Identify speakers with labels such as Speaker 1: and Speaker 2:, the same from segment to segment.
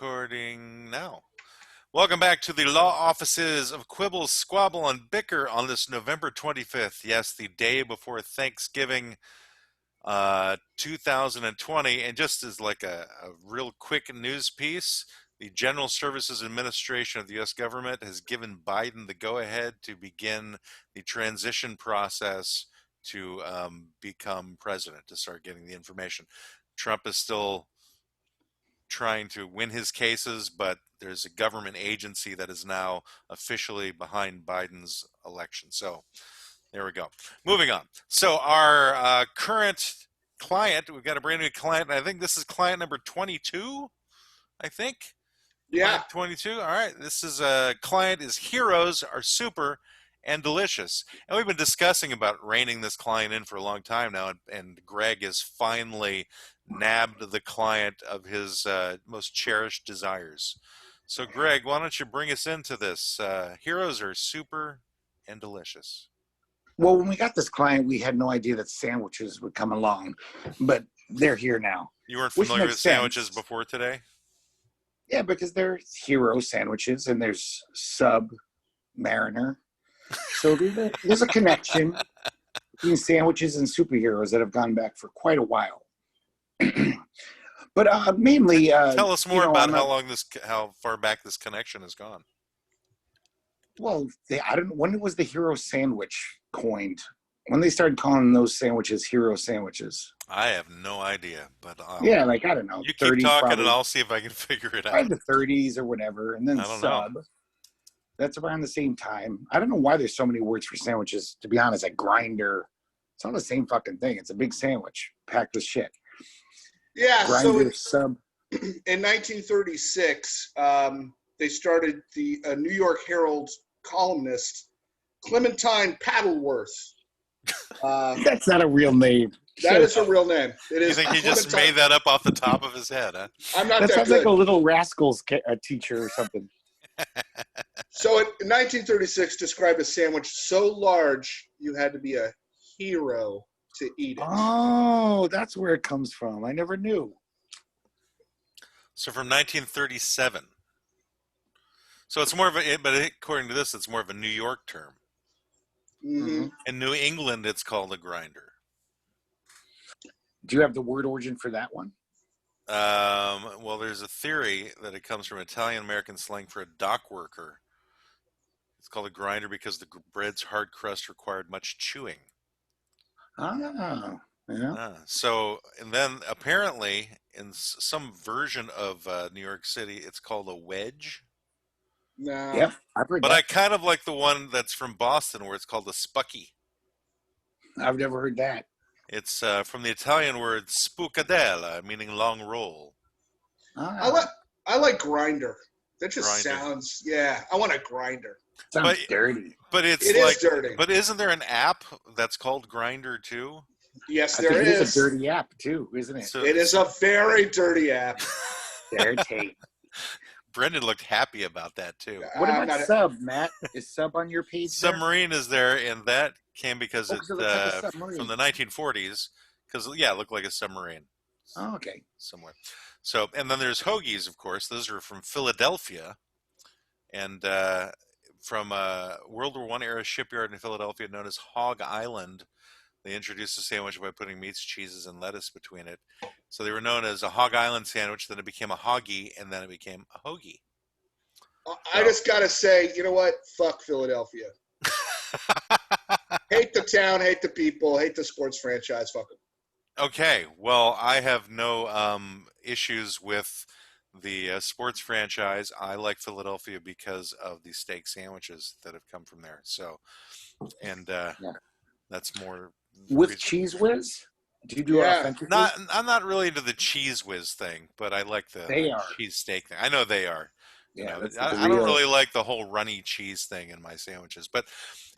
Speaker 1: Recording now. Welcome back to the law offices of Quibble, Squabble, and Bicker on this November 25th. Yes, the day before Thanksgiving 2020. And just as like a real quick news piece, the General Services Administration of the U.S. government has given Biden the go-ahead to begin the transition process to become president, to start getting the information. Trump is still trying to win his cases, but there's a government agency that is now officially behind Biden's election. So there we go. Moving on. So our current client, we've got a brand new client, and I think this is client number 22, I think.
Speaker 2: Yeah.
Speaker 1: Client 22. All right. This is a client is Heroes Are Super and Delicious. And we've been discussing about reining this client in for a long time now, and Greg has finally nabbed the client of his most cherished desires. So, Greg, why don't you bring us into this? Heroes Are Super and Delicious.
Speaker 2: Well, when we got this client, we had no idea that sandwiches would come along, but they're here now.
Speaker 1: You weren't
Speaker 2: Which
Speaker 1: familiar
Speaker 2: makes
Speaker 1: with sandwiches
Speaker 2: sense.
Speaker 1: before today?
Speaker 2: Yeah, because there's hero sandwiches and there's sub mariner. So there's a connection between sandwiches and superheroes that have gone back for quite a while. But mainly,
Speaker 1: tell us more about how far back this connection has gone.
Speaker 2: Well, I don't know when was the hero sandwich coined. When they started calling those sandwiches hero sandwiches.
Speaker 1: I have no idea, but
Speaker 2: yeah, like I don't know.
Speaker 1: You keep
Speaker 2: 30s,
Speaker 1: talking,
Speaker 2: probably,
Speaker 1: and I'll see if I can figure it out.
Speaker 2: Probably the 30s or whatever, and then
Speaker 1: I don't
Speaker 2: sub.
Speaker 1: know.
Speaker 2: That's around the same time. I don't know why there's so many words for sandwiches. To be honest, like grinder, it's all the same fucking thing. It's a big sandwich packed with shit.
Speaker 3: Yeah.
Speaker 2: Grinder,
Speaker 3: so
Speaker 2: sub.
Speaker 3: In 1936, they started the New York Herald columnist Clementine Paddleworth.
Speaker 2: That's not a real name.
Speaker 3: That is a real name. It is.
Speaker 1: You think he just made that up off the top of his head, huh?
Speaker 3: I'm not
Speaker 2: that
Speaker 3: that
Speaker 2: sounds
Speaker 3: good.
Speaker 2: like a Little Rascals teacher or something.
Speaker 3: So in 1936, described a sandwich so large you had to be a hero to eat it.
Speaker 2: Oh, that's where it comes from. I never knew.
Speaker 1: So from 1937. So it's more of a, but according to this, it's more of a New York term.
Speaker 3: Mm-hmm.
Speaker 1: In New England, it's called a grinder.
Speaker 2: Do you have the word origin for that one?
Speaker 1: Well, there's a theory that it comes from Italian-American slang for a dock worker. It's called a grinder because the bread's hard crust required much chewing.
Speaker 2: Ah, yeah.
Speaker 1: So, and then apparently in some version of New York City, it's called a wedge.
Speaker 3: No.
Speaker 2: Yep, I've heard
Speaker 1: But
Speaker 2: that.
Speaker 1: I kind of like the one that's from Boston where it's called a spucky.
Speaker 2: I've never heard that.
Speaker 1: It's from the Italian word spookadella, meaning long roll.
Speaker 3: I like grinder. That just
Speaker 1: Grinder.
Speaker 3: sounds. Yeah, I want a grinder.
Speaker 2: Sounds dirty.
Speaker 1: But it's
Speaker 3: It
Speaker 1: like,
Speaker 3: is dirty.
Speaker 1: But isn't there an app that's called Grinder too?
Speaker 3: Yes,
Speaker 2: I
Speaker 3: there
Speaker 2: think
Speaker 3: is.
Speaker 2: It's a dirty app too, isn't it?
Speaker 1: So,
Speaker 3: It is a very dirty app.
Speaker 2: Dirty.
Speaker 1: Brendan looked happy about that too.
Speaker 2: What
Speaker 3: I'm
Speaker 2: about
Speaker 3: not-
Speaker 2: sub, Matt? Is sub on your page? there?
Speaker 1: Submarine is there, and that came because
Speaker 2: Oh,
Speaker 1: it's
Speaker 2: 'cause it looks like a submarine.
Speaker 1: from the 1940s. Because yeah, it looked like a submarine.
Speaker 2: Oh, okay.
Speaker 1: Somewhere. So, and then there's hoagies, of course. Those are from Philadelphia, and from a World War I era shipyard in Philadelphia known as Hog Island. They introduced the sandwich by putting meats, cheeses, and lettuce between it. So they were known as a Hog Island sandwich. Then it became a hoggy, and then it became a hoagie.
Speaker 3: I just gotta say, you know what? Fuck Philadelphia. Hate the town, hate the people, hate the sports franchise. Fuck them.
Speaker 1: Okay, well, I have no issues with the sports franchise. I like Philadelphia because of the steak sandwiches that have come from there. So, and that's more
Speaker 2: With
Speaker 1: reason-
Speaker 2: cheese whiz? Do you do
Speaker 3: Yeah.
Speaker 2: authentic?
Speaker 1: I'm not really into the cheese whiz thing, but I like the
Speaker 2: They are.
Speaker 1: cheese steak thing. I know they are. You
Speaker 2: Yeah,
Speaker 1: know,
Speaker 2: that's
Speaker 1: I don't really like the whole runny cheese thing in my sandwiches. But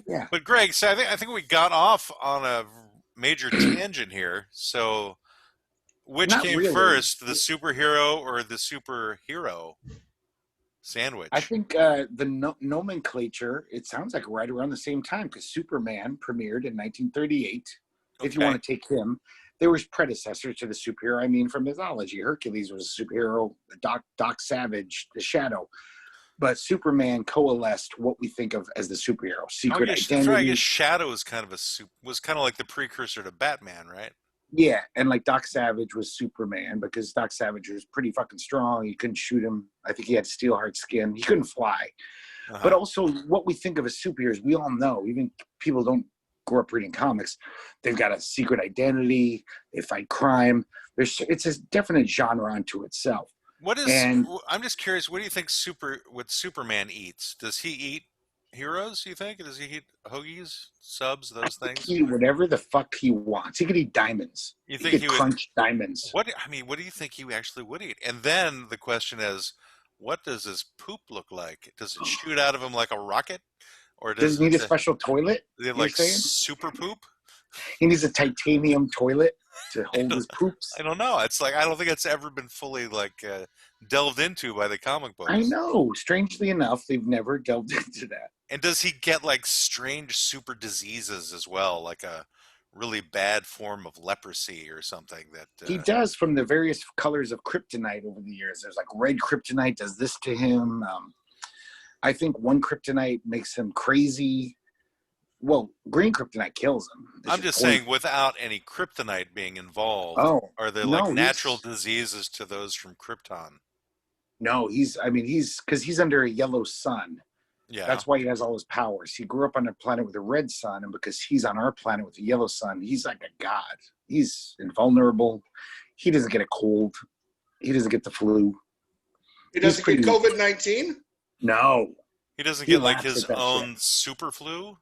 Speaker 2: Yeah.
Speaker 1: But Greg, so I think we got off on a major tangent here. So which
Speaker 2: Not
Speaker 1: came
Speaker 2: really.
Speaker 1: first, the superhero or the superhero sandwich?
Speaker 2: I think the nomenclature, it sounds like right around the same time because Superman premiered in 1938, if you
Speaker 1: Okay.
Speaker 2: want to take him. There was predecessors to the superhero. I mean, from mythology, Hercules was a superhero. Doc Savage, the Shadow. But Superman coalesced what we think of as the superhero. Secret
Speaker 1: I guess
Speaker 2: identity.
Speaker 1: Shadow was kind of like the precursor to Batman, right?
Speaker 2: Yeah, and like Doc Savage was Superman because Doc Savage was pretty fucking strong. You couldn't shoot him. I think he had steel hard skin. He couldn't fly. But also, what we think of as superheroes, we all know, even people don't grow up reading comics, they've got a secret identity. They fight crime. It's a definite genre unto itself.
Speaker 1: I'm just curious. What do you think what Superman eats? Does he eat heroes? You think? Does he eat hoagies, subs, those things?
Speaker 2: He eat whatever the fuck he wants. He could eat diamonds.
Speaker 1: You think he would
Speaker 2: crunch diamonds?
Speaker 1: What do you think he actually would eat? And then the question is, what does his poop look like? Does it shoot out of him like a rocket, or
Speaker 2: does he need a special toilet?
Speaker 1: Like super poop?
Speaker 2: He needs a titanium toilet to hold his poops.
Speaker 1: I don't know. It's like I don't think it's ever been fully delved into by the comic books.
Speaker 2: I know. Strangely enough, they've never delved into that.
Speaker 1: And does he get like strange super diseases as well, like a really bad form of leprosy or something? That
Speaker 2: he does from the various colors of kryptonite over the years. There's like red kryptonite does this to him. I think one kryptonite makes him crazy. Well, green kryptonite kills him.
Speaker 1: I'm just saying, without any kryptonite being involved, are there natural diseases to those from Krypton?
Speaker 2: No, because he's under a yellow sun.
Speaker 1: Yeah,
Speaker 2: that's why he has all his powers. He grew up on a planet with a red sun, and because he's on our planet with a yellow sun, he's like a god. He's invulnerable. He doesn't get a cold. He doesn't get the flu.
Speaker 3: He doesn't get COVID-19?
Speaker 2: No.
Speaker 1: He doesn't get like his own super flu?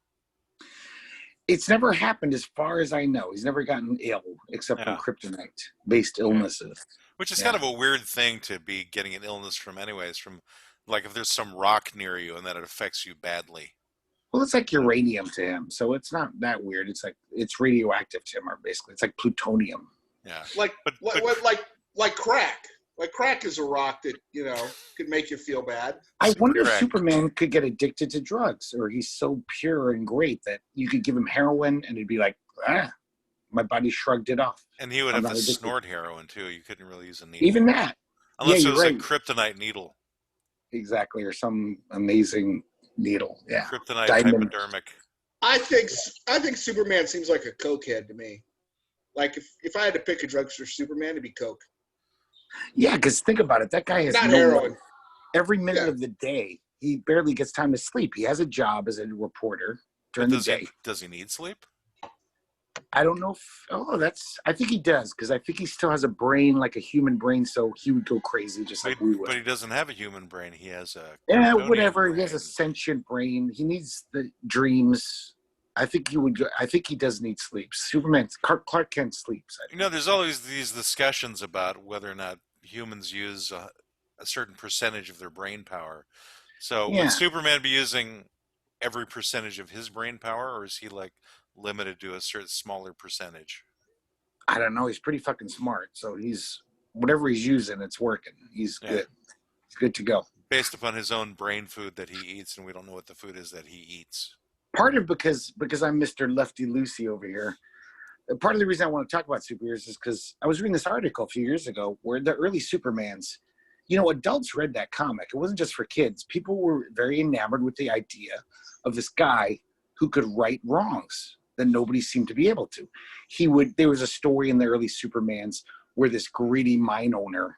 Speaker 2: It's never happened as far as I know. He's never gotten ill except from kryptonite-based illnesses.
Speaker 1: Which is kind of a weird thing to be getting an illness from anyways, from like if there's some rock near you and that it affects you badly.
Speaker 2: Well, it's like uranium to him, so it's not that weird. It's like it's radioactive to him, or basically it's like plutonium.
Speaker 1: Yeah.
Speaker 3: Like crack. Like crack is a rock that, could make you feel bad.
Speaker 2: I wonder if Superman could get addicted to drugs, or he's so pure and great that you could give him heroin and it'd be like, my body shrugged it off.
Speaker 1: And he would have to snort heroin too. You couldn't really use a needle.
Speaker 2: Even that.
Speaker 1: Unless it was a kryptonite needle.
Speaker 2: Exactly, or some amazing needle. Yeah.
Speaker 1: Kryptonite hypodermic.
Speaker 3: I think Superman seems like a cokehead to me. Like if I had to pick a drug for Superman, it'd be coke.
Speaker 2: Yeah, because think about it. That guy has
Speaker 3: not heroin.
Speaker 2: Every minute of the day, he barely gets time to sleep. He has a job as a reporter during the day.
Speaker 1: Does he need sleep?
Speaker 2: I don't know I think he does, because I think he still has a brain like a human brain, so he would go crazy just like we would.
Speaker 1: But he doesn't have a human brain. He has a
Speaker 2: whatever.
Speaker 1: Brain.
Speaker 2: He has a sentient brain. He needs the dreams. I think he does need sleep. Clark Kent sleeps.
Speaker 1: There's always these discussions about whether or not humans use a certain percentage of their brain power. So would Superman be using every percentage of his brain power, or is he like limited to a certain smaller percentage?
Speaker 2: I don't know. He's pretty fucking smart. So whatever he's using, it's working. He's good. He's good to go.
Speaker 1: Based upon his own brain food that he eats, and we don't know what the food is that he eats.
Speaker 2: Part of because I'm Mr. Lefty Lucy over here. Part of the reason I want to talk about superheroes is because I was reading this article a few years ago where the early Supermans, adults read that comic. It wasn't just for kids. People were very enamored with the idea of this guy who could right wrongs that nobody seemed to be able to. There was a story in the early Supermans where this greedy mine owner,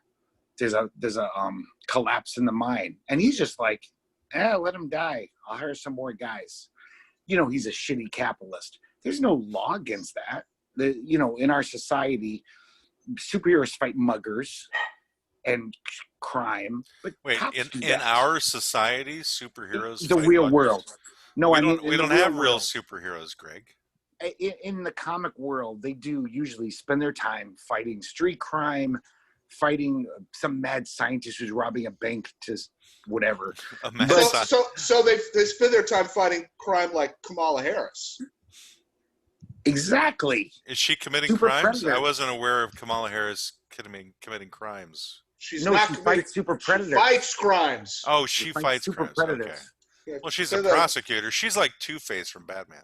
Speaker 2: there's a collapse in the mine, and he's just like, let him die. I'll hire some more guys. He's a shitty capitalist. There's no law against that. In our society, superheroes fight muggers and crime. But
Speaker 1: wait, in our society, superheroes
Speaker 2: the
Speaker 1: fight
Speaker 2: real
Speaker 1: muggers?
Speaker 2: World. No,
Speaker 1: we don't have real superheroes, Greg.
Speaker 2: In the comic world, they do usually spend their time fighting street crime, fighting some mad scientist who's robbing a bank to whatever.
Speaker 3: So they spend their time fighting crime like Kamala Harris.
Speaker 2: Exactly.
Speaker 1: Is she committing crimes? I wasn't aware of Kamala Harris committing crimes.
Speaker 2: She fights super predators.
Speaker 3: She fights crimes.
Speaker 1: Oh, she fights
Speaker 2: super
Speaker 1: crimes.
Speaker 2: predators.
Speaker 1: Okay. Yeah, well, she's a prosecutor. She's like Two-Face from Batman.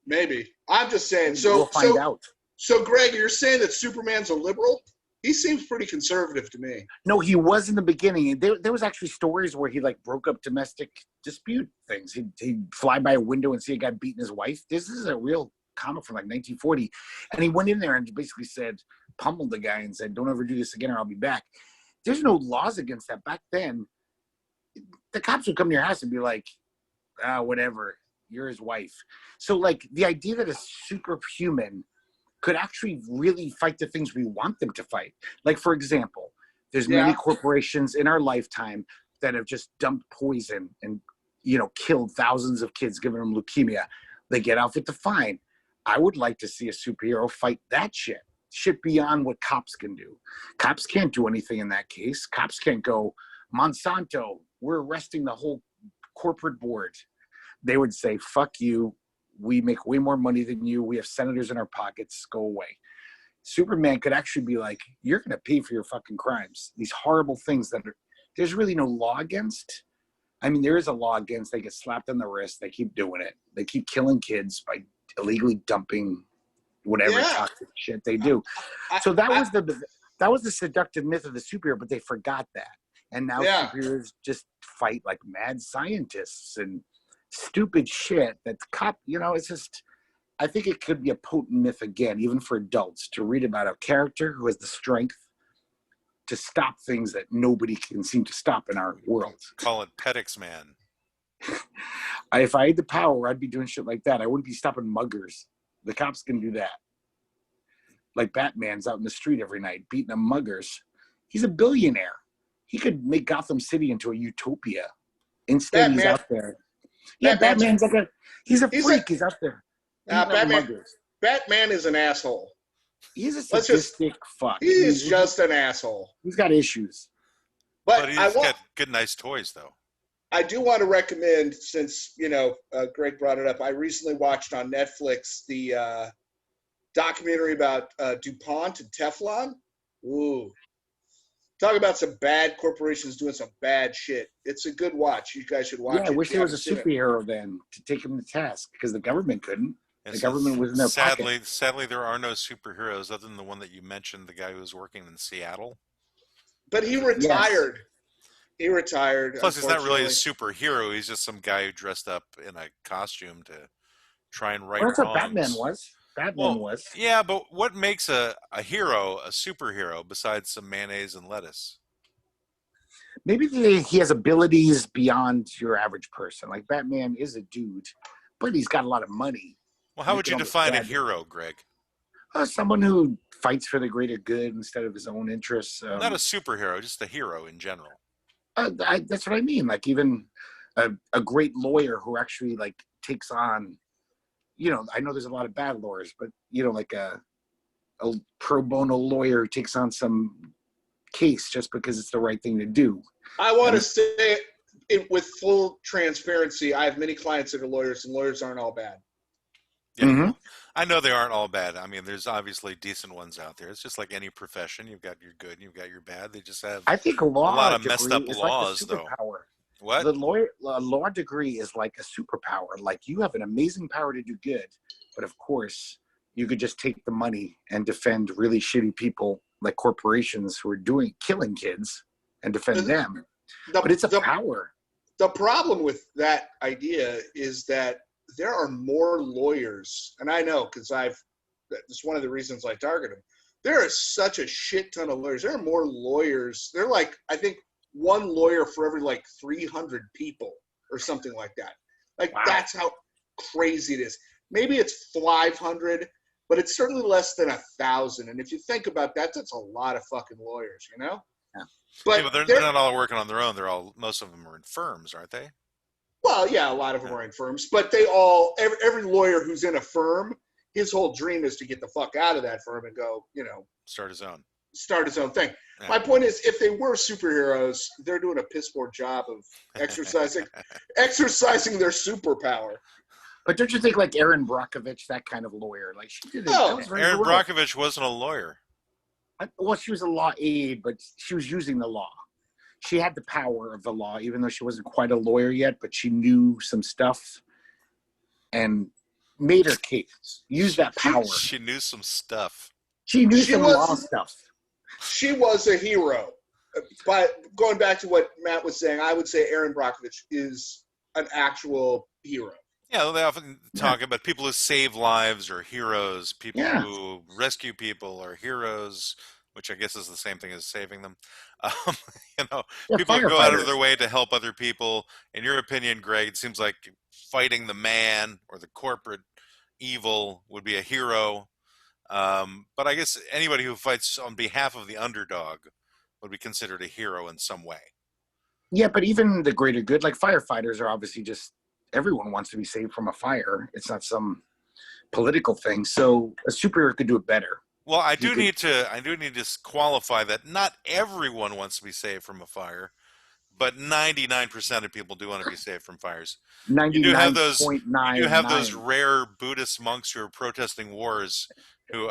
Speaker 3: Maybe. I'm just saying.
Speaker 2: We'll find out.
Speaker 3: So, Greg, you're saying that Superman's a liberal? He seems pretty conservative to me.
Speaker 2: No, he was in the beginning. There was actually stories where he like broke up domestic dispute things. He'd fly by a window and see a guy beating his wife. This is a real comic from like 1940. And he went in there and basically said, pummeled the guy and said, don't ever do this again or I'll be back. There's no laws against that. Back then, the cops would come to your house and be like, whatever, you're his wife. So like the idea that a superhuman could actually really fight the things we want them to fight. Like, for example, there's many corporations in our lifetime that have just dumped poison and, killed thousands of kids, giving them leukemia. They get off with the fine. I would like to see a superhero fight that shit beyond what cops can do. Cops can't do anything in that case. Cops can't go, Monsanto, we're arresting the whole corporate board. They would say, fuck you. We make way more money than you. We have senators in our pockets. Go away. Superman could actually be like, you're going to pay for your fucking crimes. These horrible things there's really no law against. I mean, there is a law against. They get slapped on the wrist. They keep doing it. They keep killing kids by illegally dumping whatever toxic shit they do. So that was the seductive myth of the superhero, but they forgot that. And now superheroes just fight like mad scientists and stupid shit that it's just, I think it could be a potent myth again, even for adults, to read about a character who has the strength to stop things that nobody can seem to stop in our world.
Speaker 1: Call it Pedix Man.
Speaker 2: If I had the power, I'd be doing shit like that. I wouldn't be stopping muggers. The cops can do that. Like Batman's out in the street every night beating up muggers. He's a billionaire. He could make Gotham City into a utopia. Instead, he's out there. Yeah, Batman's like he's a freak. He's out there.
Speaker 3: Batman is an asshole.
Speaker 2: He's a sadistic fuck.
Speaker 3: He's just an asshole.
Speaker 2: He's got issues.
Speaker 1: But he's got good, nice toys, though.
Speaker 3: I do want to recommend, since, Greg brought it up, I recently watched on Netflix the documentary about DuPont and Teflon. Ooh. Talk about some bad corporations doing some bad shit. It's a good watch. You guys should watch it.
Speaker 2: Yeah, I wish there was a superhero then to take him to task, because the government couldn't. The government was in their pocket.
Speaker 1: Sadly, there are no superheroes other than the one that you mentioned, the guy who was working in Seattle.
Speaker 3: But he retired. Yes. He retired.
Speaker 1: Plus, he's not really a superhero. He's just some guy who dressed up in a costume to try and right wrongs.
Speaker 2: That's what Batman was. Batman was.
Speaker 1: Yeah, but what makes a hero a superhero besides some mayonnaise and lettuce?
Speaker 2: Maybe he has abilities beyond your average person. Like Batman is a dude, but he's got a lot of money.
Speaker 1: Well, how would you define a hero, Greg?
Speaker 2: Someone who fights for the greater good instead of his own interests.
Speaker 1: Not a superhero, just a hero in general.
Speaker 2: That's what I mean. Like even a great lawyer who actually like takes on, I know there's a lot of bad lawyers, but like a pro bono lawyer who takes on some case just because it's the right thing to do.
Speaker 3: I want to say it with full transparency. I have many clients that are lawyers, and lawyers aren't all bad.
Speaker 1: Yeah, mm-hmm. I know they aren't all bad. I mean, there's obviously decent ones out there. It's just like any profession. You've got your good and you've got your bad. They just have
Speaker 2: a lot of messed up
Speaker 1: laws, though. What?
Speaker 2: The law degree is like a superpower. Like you have an amazing power to do good, but of course, you could just take the money and defend really shitty people like corporations who are killing kids and defend them. But it's a power.
Speaker 3: The problem with that idea is that there are more lawyers, and I know because it's one of the reasons I target them. There is such a shit ton of lawyers. There are more lawyers. They're like, I think, one lawyer for every like 300 people or something like that. Like That's how crazy it is. Maybe it's 500, but it's certainly less than 1,000. And if you think about that, that's a lot of fucking lawyers, Yeah.
Speaker 1: But they're not all working on their own. Most of them are in firms, aren't they?
Speaker 3: Well, yeah, a lot of them are in firms, but every lawyer who's in a firm, his whole dream is to get the fuck out of that firm and go,
Speaker 1: start his own
Speaker 3: thing.
Speaker 1: Yeah.
Speaker 3: My point is, if they were superheroes, they're doing a piss poor job of exercising their superpower.
Speaker 2: But don't you think like Erin Brockovich, that kind of lawyer, like she did it?
Speaker 1: Erin Brockovich wasn't a lawyer.
Speaker 2: Well, she was a law aide, but she was using the law. She had the power of the law, even though she wasn't quite a lawyer yet, but she knew some stuff. And made her case, used that power.
Speaker 1: She knew some stuff.
Speaker 2: She knew
Speaker 3: She
Speaker 2: some
Speaker 3: was-
Speaker 2: law stuff.
Speaker 3: She was a hero. But going back to what Matt was saying, I would say Aaron Brockovich is an actual hero.
Speaker 1: Yeah, they often talk about people who save lives or heroes, people
Speaker 2: Yeah.
Speaker 1: who rescue people or heroes, which I guess is the same thing as saving them. Um,
Speaker 2: Yeah,
Speaker 1: people who go out of
Speaker 2: firefighters.
Speaker 1: their way to help other people. In your opinion, Greg, it seems like fighting the man or the corporate evil would be a hero. But I guess anybody who fights on behalf of the underdog would be considered a hero in some way.
Speaker 2: Yeah, but even the greater good, like firefighters are obviously just, everyone wants to be saved from a fire. It's not some political thing. So a superhero could do it better.
Speaker 1: Well, I do
Speaker 2: could-
Speaker 1: need to qualify that not everyone wants to be saved from a fire, but 99% of people do want to be saved from fires. You do have those
Speaker 2: 99.9.
Speaker 1: You do have those rare Buddhist monks who are protesting wars who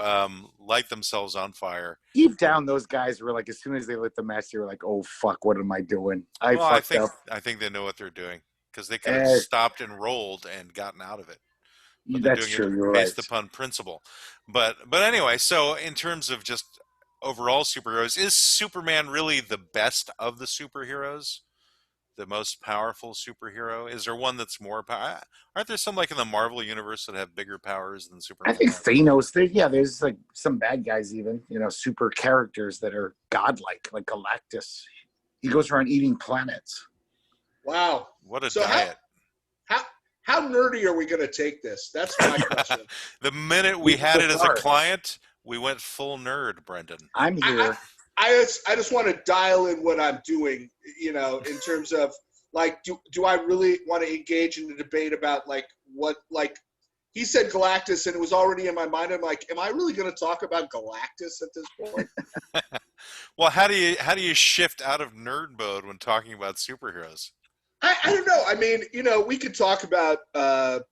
Speaker 1: light themselves on fire.
Speaker 2: Deep down, those guys were like, as soon as they lit the match, they were like, "Oh fuck, what am I doing? I fucked up."
Speaker 1: I think they know what they're doing because they could have
Speaker 2: Eh.
Speaker 1: stopped and rolled and gotten out of it. But they're
Speaker 2: That's
Speaker 1: doing
Speaker 2: true.
Speaker 1: it
Speaker 2: You're
Speaker 1: based
Speaker 2: right.
Speaker 1: upon principle. But anyway, so in terms of just overall superheroes, is Superman really the best of the superheroes? The most powerful superhero? Is there one that's more power? Aren't there some like in the Marvel universe that have bigger powers than
Speaker 2: I
Speaker 1: Superman?
Speaker 2: think Thanos. There's like some bad guys, even super characters that are godlike, like Galactus. He goes around eating planets.
Speaker 3: Wow.
Speaker 1: What a
Speaker 3: So
Speaker 1: diet!
Speaker 3: How nerdy are we going to take this? That's my question.
Speaker 1: The minute we
Speaker 2: We
Speaker 1: had it as a
Speaker 2: start.
Speaker 1: client, we went full nerd, Brendan.
Speaker 2: I'm here.
Speaker 3: I just want to dial in what I'm doing, in terms of like, do I really want to engage in a debate about like what, like he said Galactus and it was already in my mind. I'm like, am I really going to talk about Galactus at this point?
Speaker 1: Well, how do you shift out of nerd mode when talking about superheroes?
Speaker 3: I don't know. I mean, we could talk about, the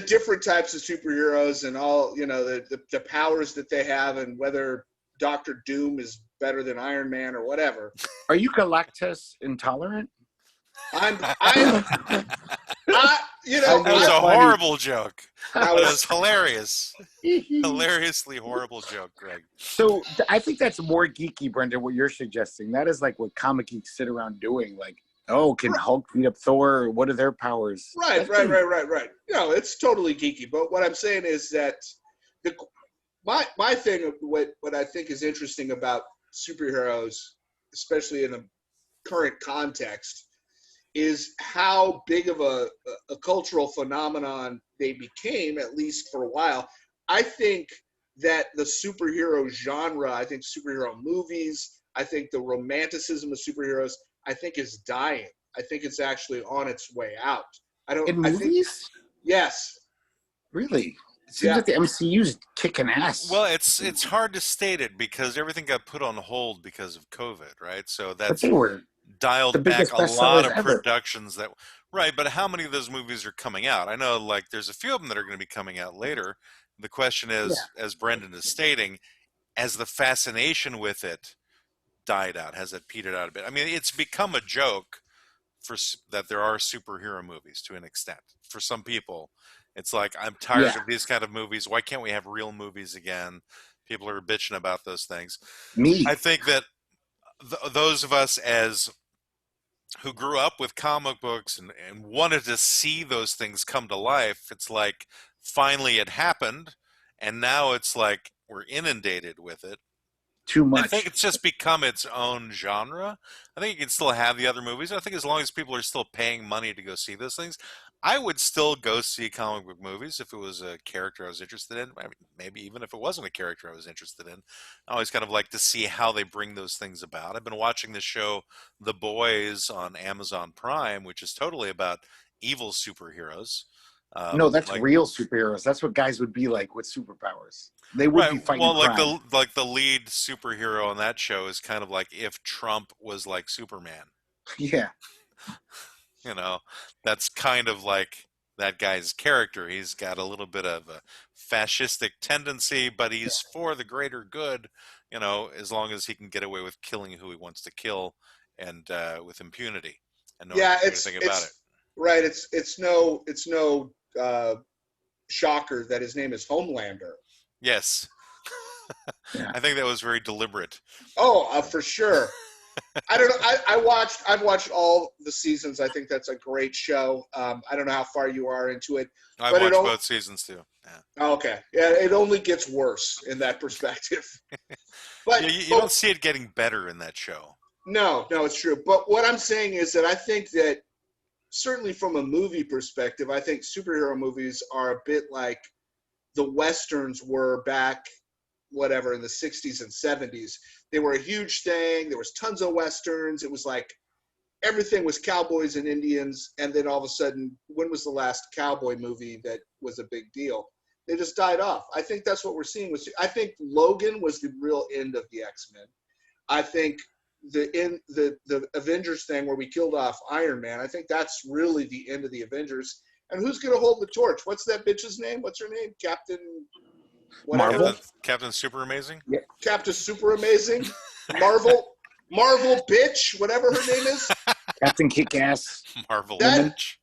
Speaker 3: different types of superheroes and all, the powers that they have and whether Doctor Doom is better than Iron Man or whatever.
Speaker 2: Are you Galactus intolerant?
Speaker 1: That was
Speaker 2: That's
Speaker 1: a
Speaker 2: funny.
Speaker 1: horrible joke.
Speaker 3: I
Speaker 1: But it
Speaker 3: was,
Speaker 1: was hilarious. Hilariously horrible joke, Greg.
Speaker 2: So I think that's more geeky, Brendan, what you're suggesting. That is like what comic geeks sit around doing. Like, oh, can Hulk beat up Thor? What are their powers?
Speaker 3: right.
Speaker 2: That's pretty-
Speaker 3: It's totally geeky. But what I'm saying is that my thing of what I think is interesting about superheroes, especially in a current context, is how big of a cultural phenomenon they became, at least for a while. I think that the superhero genre, I think superhero movies, I think the romanticism of superheroes, I think is dying. I think it's actually on its way out.
Speaker 2: In movies?
Speaker 3: Yes.
Speaker 2: Really? It seems
Speaker 3: Yeah.
Speaker 2: like the MCU's kicking ass.
Speaker 1: Well, it's hard to state it because everything got put on hold because of COVID, right? So
Speaker 2: but
Speaker 1: that's
Speaker 2: they were the
Speaker 1: dialed back
Speaker 2: biggest
Speaker 1: a lot
Speaker 2: bestsellers
Speaker 1: of
Speaker 2: ever.
Speaker 1: productions that right. But how many of those movies are coming out? I know, like, there's a few of them that are going to be coming out later. The question is, as Brendan is stating, has the fascination with it died out? Has it petered out a bit? I mean, it's become a joke that there are superhero movies to an extent. For some people, it's like, I'm tired of these kind of movies. Why can't we have real movies again? People are bitching about those things.
Speaker 2: Me.
Speaker 1: I think that those of us who grew up with comic books and wanted to see those things come to life, it's like finally it happened, and now it's like we're inundated with it.
Speaker 2: Too much.
Speaker 1: I think it's just become its own genre. I think you can still have the other movies. I think as long as people are still paying money to go see those things, I would still go see comic book movies if it was a character I was interested in. I mean, maybe even if it wasn't a character I was interested in. I always kind of like to see how they bring those things about. I've been watching the show The Boys on Amazon Prime, which is totally about evil superheroes.
Speaker 2: No, that's
Speaker 1: like-
Speaker 2: real superheroes. That's what guys would be like with superpowers. They would be fighting
Speaker 1: well,
Speaker 2: crime.
Speaker 1: like the lead superhero on that show is kind of like if Trump was like Superman.
Speaker 2: Yeah.
Speaker 1: You know, that's kind of like that guy's character. He's got a little bit of a fascistic tendency, but he's for the greater good, as long as he can get away with killing who he wants to kill and with impunity. And no one can do anything about it.
Speaker 3: Right. It's no shocker that his name is Homelander.
Speaker 1: Yes.
Speaker 2: Yeah.
Speaker 1: I think that was very deliberate.
Speaker 3: Oh, for sure. I don't know. I've watched all the seasons. I think that's a great show. I don't know how far you are into it.
Speaker 1: I
Speaker 3: But
Speaker 1: watched both seasons too. Yeah.
Speaker 3: Okay. Yeah, it only gets worse in that perspective. But
Speaker 1: Yeah, you don't see it getting better in that show.
Speaker 3: No, it's true. But what I'm saying is that I think that certainly from a movie perspective, I think superhero movies are a bit like the Westerns were back, whatever, in the 60s and 70s. They were a huge thing. There was tons of Westerns. It was like everything was cowboys and Indians. And then all of a sudden, when was the last cowboy movie that was a big deal? They just died off. I think that's what we're seeing. I think Logan was the real end of the X-Men. I think the Avengers thing where we killed off Iron Man, I think that's really the end of the Avengers. And who's going to hold the torch? What's that bitch's name? What's her name? Captain whatever?
Speaker 2: Marvel?
Speaker 1: Captain Super Amazing?
Speaker 2: Yeah.
Speaker 3: Captain Super Amazing? Marvel bitch, whatever her name is.
Speaker 2: Captain Kick-Ass.
Speaker 1: Marvel
Speaker 3: That-
Speaker 1: Bitch.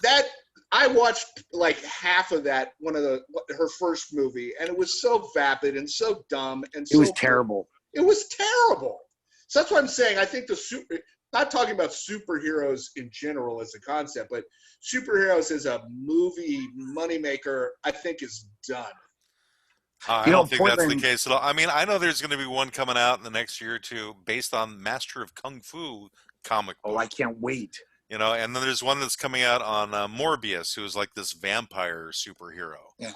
Speaker 3: That I watched like half of that, her first movie, and it was so vapid and so dumb and
Speaker 2: It was terrible.
Speaker 3: It was terrible. So that's what I'm saying. I think not talking about superheroes in general as a concept, but superheroes as a movie moneymaker, I think is done.
Speaker 1: I don't think that's the case at all. I mean, I know there's going to be one coming out in the next year or two based on Master of Kung Fu comic book.
Speaker 2: Oh, I can't wait.
Speaker 1: You know, and then there's one that's coming out on Morbius, who's like this vampire superhero.
Speaker 2: Yeah.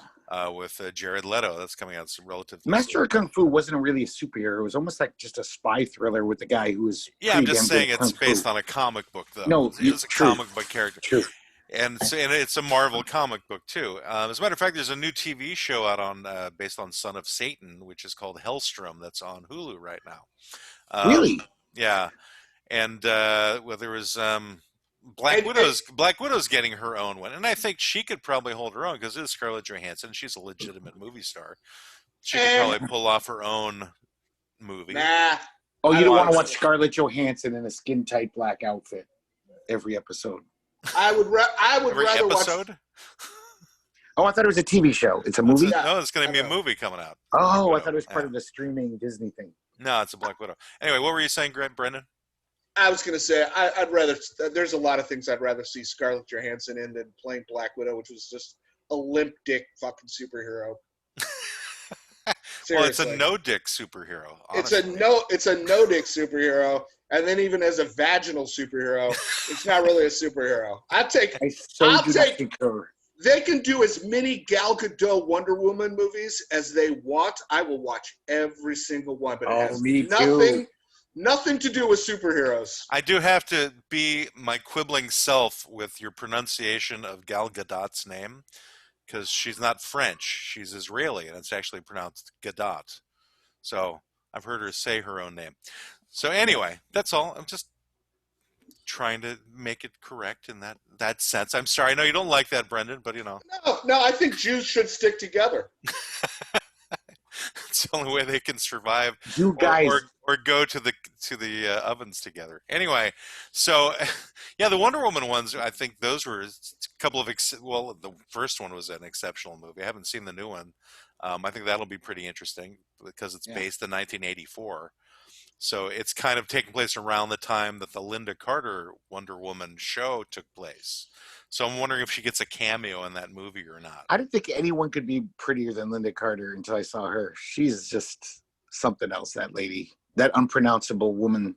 Speaker 1: With Jared Leto. That's coming out relatively.
Speaker 2: Master of Kung Fu wasn't really a superhero. It was almost like just a spy thriller with the guy who was.
Speaker 1: Yeah, I'm just saying it's based on a comic book, though.
Speaker 2: No,
Speaker 1: it's a
Speaker 2: true.
Speaker 1: comic book character.
Speaker 2: True.
Speaker 1: And it's a Marvel comic book too. As a matter of fact, there's a new TV show out on based on Son of Satan, which is called Hellstrom. That's on Hulu right now.
Speaker 2: Really?
Speaker 1: Yeah, and well, there was Black Widow's getting her own one, and I think she could probably hold her own because it is Scarlett Johansson. She's a legitimate movie star. She could probably pull off her own movie.
Speaker 3: Nah.
Speaker 2: Oh, you don't want to watch Scarlett Johansson in a skin tight black outfit every episode.
Speaker 3: I would
Speaker 1: Every
Speaker 3: rather
Speaker 1: episode?
Speaker 3: watch.
Speaker 2: Oh, I thought it was a TV show. It's a movie?
Speaker 1: No, it's going to be a movie coming out.
Speaker 2: Oh, I thought it was part of the streaming Disney thing.
Speaker 1: No, it's a Black Widow. Anyway, what were you saying, Brendan?
Speaker 3: I was going to say I'd rather. There's a lot of things I'd rather see Scarlett Johansson in than playing Black Widow, which was just a limp dick fucking superhero.
Speaker 1: Well, it's a no dick superhero. Honestly.
Speaker 3: It's a no dick superhero, and then even as a vaginal superhero, it's not really a superhero. They can do as many Gal Gadot Wonder Woman movies as they want. I will watch every single one, but it has nothing to do with superheroes.
Speaker 1: I do have to be my quibbling self with your pronunciation of Gal Gadot's name. Because she's not French, she's Israeli, and it's actually pronounced Gadot. So I've heard her say her own name. So anyway, that's all. I'm just trying to make it correct in that sense. I'm sorry. I know you don't like that, Brendan, but you know.
Speaker 3: No, I think Jews should stick together.
Speaker 1: It's the only way they can survive.
Speaker 2: You guys,
Speaker 1: or go to the ovens together. Anyway, so yeah, the Wonder Woman ones. I think those were a couple of the first one was an exceptional movie. I haven't seen the new one. I think that'll be pretty interesting because it's based in 1984. So it's kind of taking place around the time that the Linda Carter Wonder Woman show took place. So I'm wondering if she gets a cameo in that movie or not.
Speaker 2: I didn't think anyone could be prettier than Linda Carter until I saw her. She's just something else, that lady. That unpronounceable woman.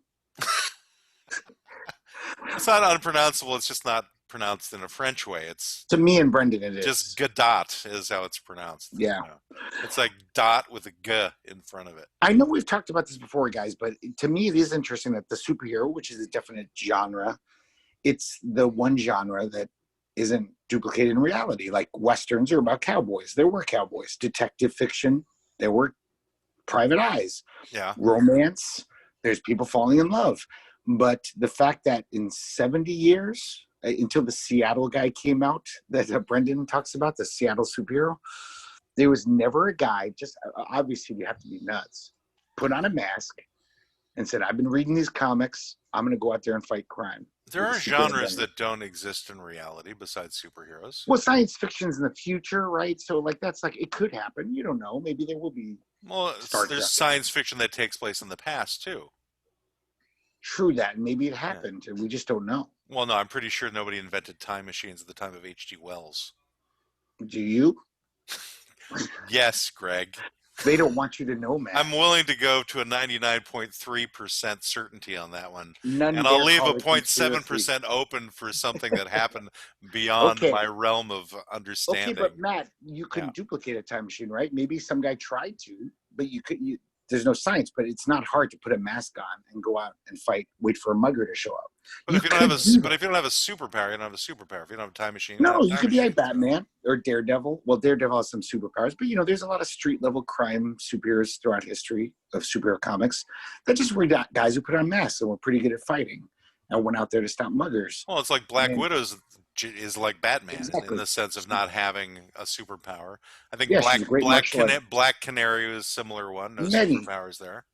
Speaker 1: It's not unpronounceable. It's just not pronounced in a French way. It's
Speaker 2: to me and Brendan it is.
Speaker 1: Just Gadot is how it's pronounced.
Speaker 2: Yeah.
Speaker 1: You know? It's like dot with a G in front of it.
Speaker 2: I know we've talked about this before, guys, but to me it is interesting that the superhero, which is a definite genre, it's the one genre that isn't duplicated in reality. Like Westerns are about cowboys. There were cowboys. Detective fiction, there were private eyes.
Speaker 1: Yeah.
Speaker 2: Romance, there's people falling in love. But the fact that in 70 years, until the Seattle guy came out that Brendan talks about, the Seattle superhero, there was never a guy, just obviously you have to be nuts, put on a mask and said, I've been reading these comics. I'm going to go out there and fight crime.
Speaker 1: There
Speaker 2: with
Speaker 1: are
Speaker 2: super
Speaker 1: genres
Speaker 2: identity.
Speaker 1: that don't exist in reality besides superheroes.
Speaker 2: Well, science fiction's in the future, right? So like that's like it could happen. You don't know. Maybe there will be
Speaker 1: Well,
Speaker 2: Star
Speaker 1: there's
Speaker 2: Trek.
Speaker 1: science fiction that takes place in the past too.
Speaker 2: True that. Maybe it
Speaker 1: Yeah.
Speaker 2: happened, and we just don't know.
Speaker 1: Well, no, I'm pretty sure nobody invented time machines at the time of H.G. Wells.
Speaker 2: Do you?
Speaker 1: Yes, Greg.
Speaker 2: They don't want you to know, man.
Speaker 1: I'm willing to go to a 99.3% certainty on that one.
Speaker 2: None
Speaker 1: And I'll
Speaker 2: dare
Speaker 1: leave
Speaker 2: call
Speaker 1: a
Speaker 2: it conspiracy.
Speaker 1: 0.7% open for something that happened beyond
Speaker 2: Okay.
Speaker 1: my realm of
Speaker 2: Okay,
Speaker 1: understanding.
Speaker 2: but Matt, you couldn't duplicate a time machine, right? Maybe some guy tried to, but you could. There's no science, but it's not hard to put a mask on and go out and fight. Wait for a mugger to show up.
Speaker 1: But if you don't have a superpower, you don't have a superpower. If you don't have a time machine, you don't
Speaker 2: No,
Speaker 1: have a
Speaker 2: you
Speaker 1: time
Speaker 2: could be
Speaker 1: machine.
Speaker 2: like Batman or Daredevil. Well, Daredevil has some superpowers, but there's a lot of street level crime superheroes throughout history of superhero comics that just were guys who put on masks and were pretty good at fighting and went out there to stop muggers.
Speaker 1: Well, it's like Black
Speaker 2: And-
Speaker 1: Widow is like Batman in
Speaker 2: Exactly.
Speaker 1: the sense of not having a superpower. I think
Speaker 2: Yeah, she's a great martial artist.
Speaker 1: Black Canary is a similar one. No
Speaker 2: Many.
Speaker 1: superpowers there.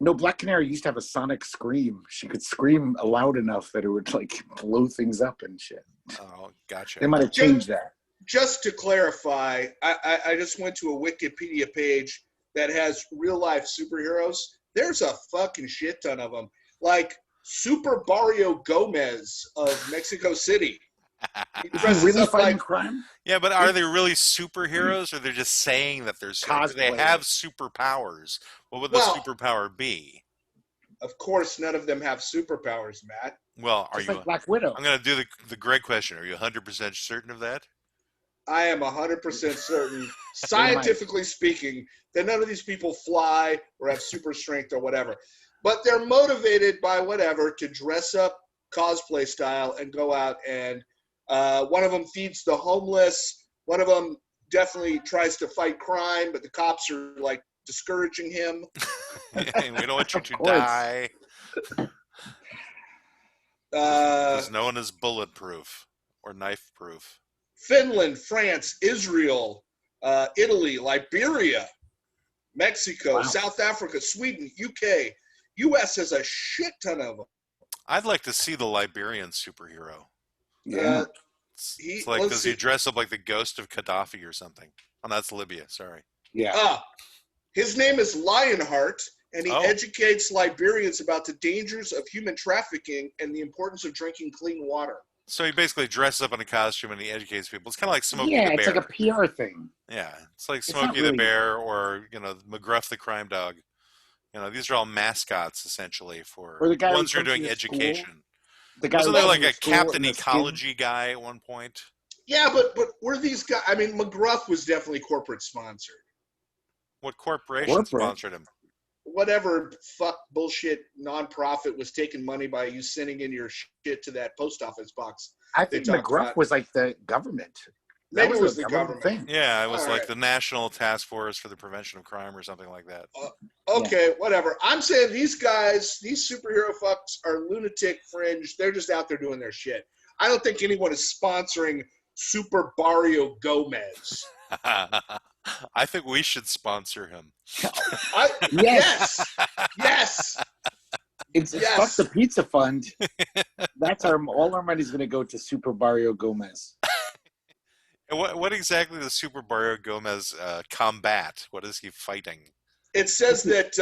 Speaker 2: No, Black Canary used to have a sonic scream. She could scream loud enough that it would like blow things up and shit.
Speaker 1: Oh, gotcha.
Speaker 2: They might have changed that.
Speaker 3: Just to clarify, I just went to a Wikipedia page that has real life superheroes. There's a fucking shit ton of them. Like Super Barrio Gomez of Mexico City. He
Speaker 2: Is he
Speaker 3: dresses
Speaker 2: really
Speaker 3: up
Speaker 2: fighting
Speaker 3: like
Speaker 2: crime?
Speaker 1: Yeah, but are they really superheroes, or they're just saying that they're super? Do they
Speaker 2: Cosplay.
Speaker 1: have superpowers? What would the
Speaker 3: Well-
Speaker 1: superpower be?
Speaker 3: Of course, none of them have superpowers, Matt.
Speaker 1: Well, are
Speaker 2: Just
Speaker 1: you?
Speaker 2: like Black Widow.
Speaker 1: I'm going to do the Greg question. Are you 100% certain of that?
Speaker 3: I am 100% certain, scientifically speaking, that none of these people fly or have super strength or whatever. But they're motivated by whatever to dress up cosplay style and go out and one of them feeds the homeless. One of them definitely tries to fight crime, but the cops are like discouraging him.
Speaker 1: We don't want you
Speaker 2: Of
Speaker 1: to
Speaker 2: course.
Speaker 1: die.
Speaker 3: Uh,
Speaker 1: Because no one is bulletproof or knife proof.
Speaker 3: Finland, France, Israel, Italy, Liberia, Mexico,
Speaker 2: Wow.
Speaker 3: South Africa, Sweden, UK. US has a shit ton of them.
Speaker 1: I'd like to see the Liberian superhero.
Speaker 2: Yeah.
Speaker 1: It's like,
Speaker 3: let's
Speaker 1: does he
Speaker 3: see.
Speaker 1: dress up like the ghost of Gaddafi or something? Oh, that's Libya. Sorry.
Speaker 2: Yeah.
Speaker 3: His name is Lionheart, and he
Speaker 1: Oh.
Speaker 3: educates Liberians about the dangers of human trafficking and the importance of drinking clean water.
Speaker 1: So he basically dresses up in a costume and he educates people. It's kind of like Smokey
Speaker 2: Yeah,
Speaker 1: the
Speaker 2: it's
Speaker 1: Bear.
Speaker 2: like a PR thing.
Speaker 1: Yeah, it's like
Speaker 2: It's not
Speaker 1: Smokey the
Speaker 2: really-
Speaker 1: Bear or McGruff the Crime Dog. These are all mascots essentially for
Speaker 2: Or the guy who
Speaker 1: ones who are
Speaker 2: comes to
Speaker 1: doing
Speaker 2: your school.
Speaker 1: education.
Speaker 2: The guy
Speaker 1: Wasn't
Speaker 2: who
Speaker 1: there like
Speaker 2: comes
Speaker 1: a
Speaker 2: to school
Speaker 1: Captain
Speaker 2: in the skin-
Speaker 1: Ecology guy at one point?
Speaker 3: Yeah, but were these guys? I mean, McGruff was definitely corporate sponsored.
Speaker 1: What corporation
Speaker 2: Corporate?
Speaker 1: sponsored him?
Speaker 3: Whatever fuck bullshit nonprofit was taking money by you sending in your shit to that post office box.
Speaker 2: I think
Speaker 3: They talk
Speaker 2: McGruff
Speaker 3: about-
Speaker 2: was like the government. That
Speaker 3: Maybe it was
Speaker 2: a
Speaker 3: the government.
Speaker 2: thing.
Speaker 1: Yeah, it was
Speaker 3: All
Speaker 1: like
Speaker 3: right.
Speaker 1: the National Task Force for the Prevention of Crime or something like that.
Speaker 3: Okay, whatever. I'm saying these guys, these superhero fucks are lunatic fringe. They're just out there doing their shit. I don't think anyone is sponsoring Super Barrio Gomez.
Speaker 1: I think we should sponsor him.
Speaker 2: Yes.
Speaker 3: Yes.
Speaker 2: It's
Speaker 3: Yes.
Speaker 2: fuck the pizza fund. That's all our money's gonna go to Super Barrio Gomez.
Speaker 1: And what exactly does Super Barrio Gomez combat? What is he fighting?
Speaker 3: It says that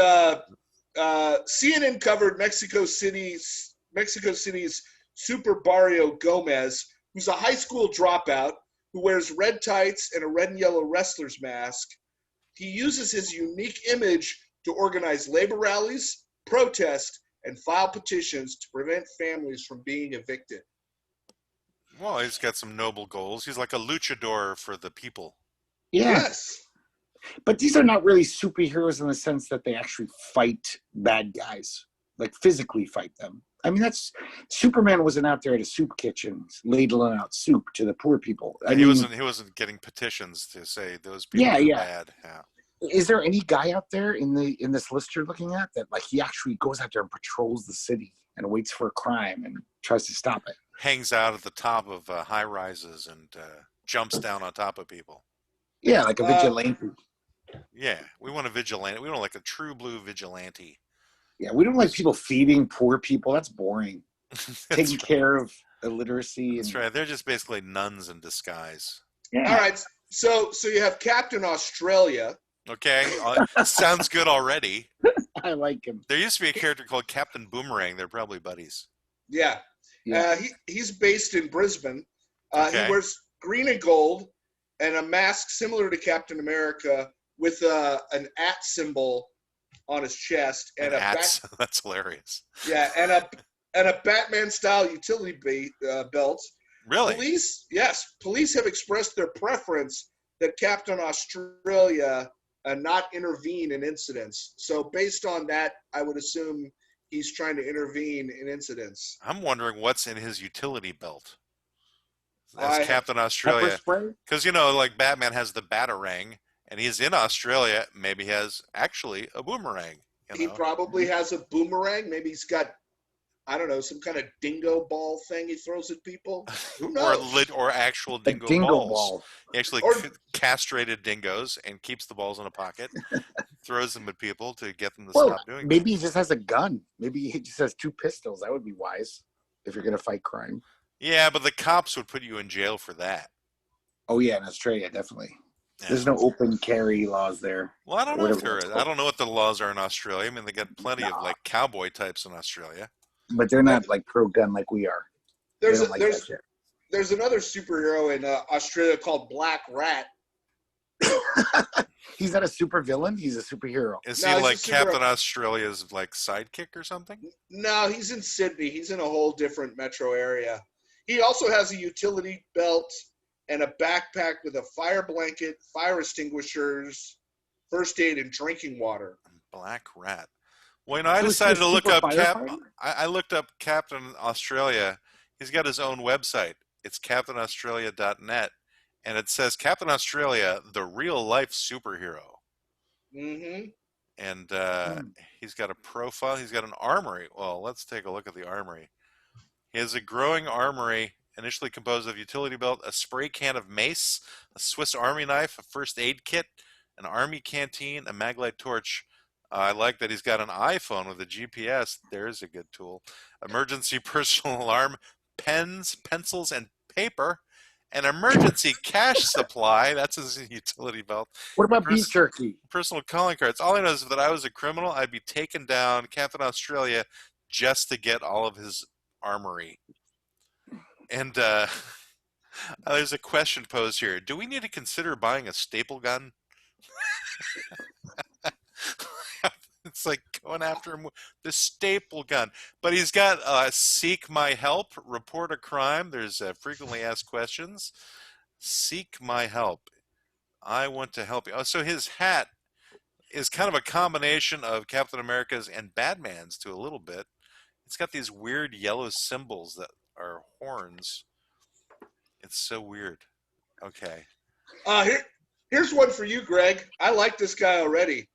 Speaker 3: CNN covered Mexico City's Super Barrio Gomez, who's a high school dropout who wears red tights and a red and yellow wrestler's mask. He uses his unique image to organize labor rallies, protest, and file petitions to prevent families from being evicted.
Speaker 1: Well, he's got some noble goals. He's like a luchador for the people.
Speaker 2: Yeah.
Speaker 3: Yes.
Speaker 2: But these are not really superheroes in the sense that they actually fight bad guys, like physically fight them. I mean, Superman wasn't out there at a soup kitchen ladling out soup to the poor people. I
Speaker 1: he
Speaker 2: mean,
Speaker 1: he wasn't getting petitions to say those people
Speaker 2: Yeah,
Speaker 1: are
Speaker 2: yeah.
Speaker 1: bad. Yeah.
Speaker 2: is there any guy out there in this list you're looking at that like he actually goes out there and patrols the city and waits for a crime and tries to stop it?
Speaker 1: Hangs out at the top of high rises and jumps down on top of people.
Speaker 2: Yeah, like a vigilante.
Speaker 1: Yeah, we want a vigilante. We don't like a true blue vigilante.
Speaker 2: Yeah, we don't like people feeding poor people. That's boring.
Speaker 1: That's,
Speaker 2: taking care of illiteracy.
Speaker 1: that's
Speaker 2: And
Speaker 1: right. They're just basically nuns in disguise.
Speaker 2: yeah,
Speaker 3: All right. So you have Captain Australia.
Speaker 1: Okay, sounds good already.
Speaker 2: I like him.
Speaker 1: There used to be a character called Captain Boomerang. They're probably buddies.
Speaker 3: Yeah.
Speaker 2: Yeah.
Speaker 3: He's based in Brisbane.
Speaker 1: Okay.
Speaker 3: He wears green and gold and a mask similar to Captain America with an at symbol on his chest and
Speaker 1: That's hilarious.
Speaker 3: and a Batman style utility belt.
Speaker 1: Really?
Speaker 3: Police have expressed their preference that Captain Australia not intervene in incidents. So based on that, I would assume he's trying to intervene in incidents.
Speaker 1: I'm wondering what's in his utility belt
Speaker 3: I-
Speaker 1: as Captain
Speaker 2: Pepper
Speaker 1: Australia.
Speaker 2: spray.
Speaker 1: Because, you know, like Batman has the Batarang, and he's in Australia. Maybe he has actually a boomerang.
Speaker 3: He probably has a boomerang. Maybe he's got, I don't know, some kind of dingo ball thing he throws at people. Who knows?
Speaker 1: or actual
Speaker 2: A
Speaker 1: dingo,
Speaker 2: dingo
Speaker 1: balls.
Speaker 2: ball.
Speaker 1: He actually
Speaker 3: Or-
Speaker 1: castrated dingoes and keeps the balls in a pocket, throws them at people to get them to
Speaker 2: Well,
Speaker 1: stop doing
Speaker 2: maybe he just has a gun. Maybe he just has 2 pistols. That would be wise if you're going to fight crime.
Speaker 1: Yeah, but the cops would put you in jail for that.
Speaker 2: Oh yeah, in Australia, definitely.
Speaker 1: Yeah.
Speaker 2: There's no open carry laws there.
Speaker 1: Well, I don't know if
Speaker 2: whatever
Speaker 1: there
Speaker 2: it's
Speaker 1: is.
Speaker 2: called.
Speaker 1: I don't know what the laws are in Australia. I mean, they got plenty of like cowboy types in Australia.
Speaker 2: But they're not like pro gun like we are. They
Speaker 3: There's
Speaker 2: don't like that shit.
Speaker 3: there's another superhero in Australia called Black Rat.
Speaker 2: He's not a super villain. He's a superhero.
Speaker 1: Is
Speaker 3: No,
Speaker 1: he
Speaker 3: he's
Speaker 1: like
Speaker 3: a super-
Speaker 1: Captain Australia's like sidekick or something?
Speaker 3: No, he's in Sydney. He's in a whole different metro area. He also has a utility belt and a backpack with a fire blanket, fire extinguishers, first aid, and drinking water.
Speaker 1: Black Rat. Well, you know, I
Speaker 2: So is he
Speaker 1: decided
Speaker 2: a
Speaker 1: to look
Speaker 2: super
Speaker 1: up
Speaker 2: firefighter?
Speaker 1: I looked up Captain Australia. He's got his own website. It's CaptainAustralia.net, and it says Captain Australia, the real life superhero.
Speaker 3: Mm-hmm.
Speaker 1: And he's got a profile. He's got an armory. Well, let's take a look at the armory. He has a growing armory, initially composed of utility belt, a spray can of mace, a Swiss Army knife, a first aid kit, an army canteen, a maglite torch. I like that he's got an iPhone with a GPS. There's a good tool. Emergency personal alarm, pens, pencils, and paper. An emergency cash supply. That's his utility belt.
Speaker 2: What about beef jerky?
Speaker 1: Personal calling cards. All I know is if I was a criminal, I'd be taken down Captain Australia just to get all of his armory. And there's a question posed here. Do we need to consider buying a staple gun? It's like going after him with the staple gun. But he's got seek my help, report a crime. There's frequently asked questions. Seek my help. I want to help you. Oh, so his hat is kind of a combination of Captain America's and Batman's to a little bit. It's got these weird yellow symbols that are horns. It's so weird. Okay.
Speaker 3: Here's one for you, Greg. I like this guy already.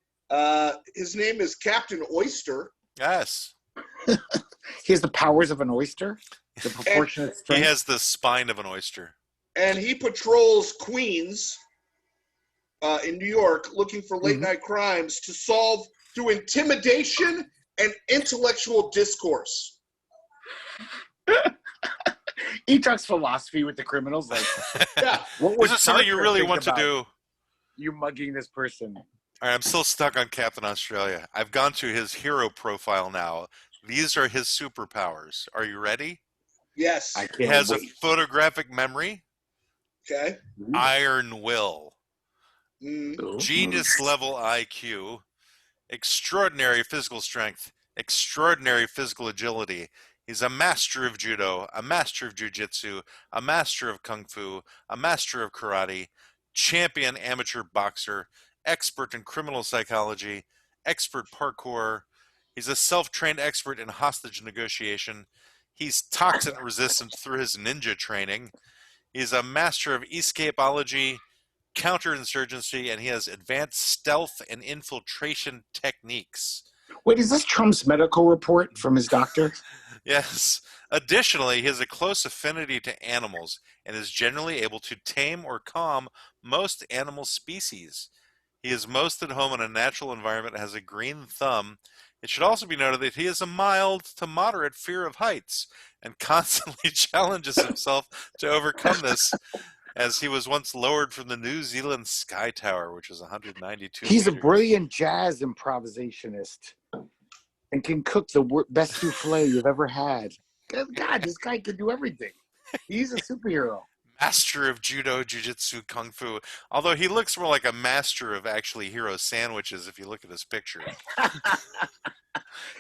Speaker 3: His name is Captain Oyster.
Speaker 1: Yes.
Speaker 2: He has the powers of an oyster. The proportionate
Speaker 1: He
Speaker 2: strength.
Speaker 1: has the spine of an oyster.
Speaker 3: And he patrols Queens in New York looking for late night crimes to solve through intimidation and intellectual discourse.
Speaker 2: He talks philosophy with the criminals. Like,
Speaker 3: Yeah.
Speaker 2: what would
Speaker 1: Is it something you
Speaker 2: Sartre
Speaker 1: really
Speaker 2: think
Speaker 1: want to
Speaker 2: about
Speaker 1: do?
Speaker 2: You mugging this person.
Speaker 1: All right, I'm still stuck on Captain Australia. I've gone to his hero profile now. These are his superpowers. Are you ready?
Speaker 3: Yes.
Speaker 2: I
Speaker 1: He
Speaker 2: can't
Speaker 1: has a
Speaker 2: wait.
Speaker 1: photographic memory,
Speaker 3: Okay.
Speaker 1: iron will,
Speaker 3: Mm.
Speaker 1: genius level IQ, extraordinary physical strength, extraordinary physical agility. He's a master of judo, a master of jiu-jitsu, a master of kung fu, a master of karate, champion amateur boxer, expert in criminal psychology, expert parkour. He's a self-trained expert in hostage negotiation. He's toxin resistant through his ninja training. He's a master of escapology, counterinsurgency, and he has advanced stealth and infiltration techniques.
Speaker 2: Wait, is this Trump's medical report from his doctor?
Speaker 1: Yes. Additionally, he has a close affinity to animals and is generally able to tame or calm most animal species. He is most at home in a natural environment, has a green thumb. It should also be noted that he has a mild to moderate fear of heights and constantly challenges himself to overcome this, as he was once lowered from the New Zealand Sky Tower, which is 192
Speaker 2: He's a
Speaker 1: meters.
Speaker 2: brilliant jazz improvisationist and can cook the best souffle you've ever had. God, this guy can do everything. He's a superhero.
Speaker 1: Master of judo, jiu-jitsu, kung fu. Although he looks more like a master of actually hero sandwiches if you look at his picture.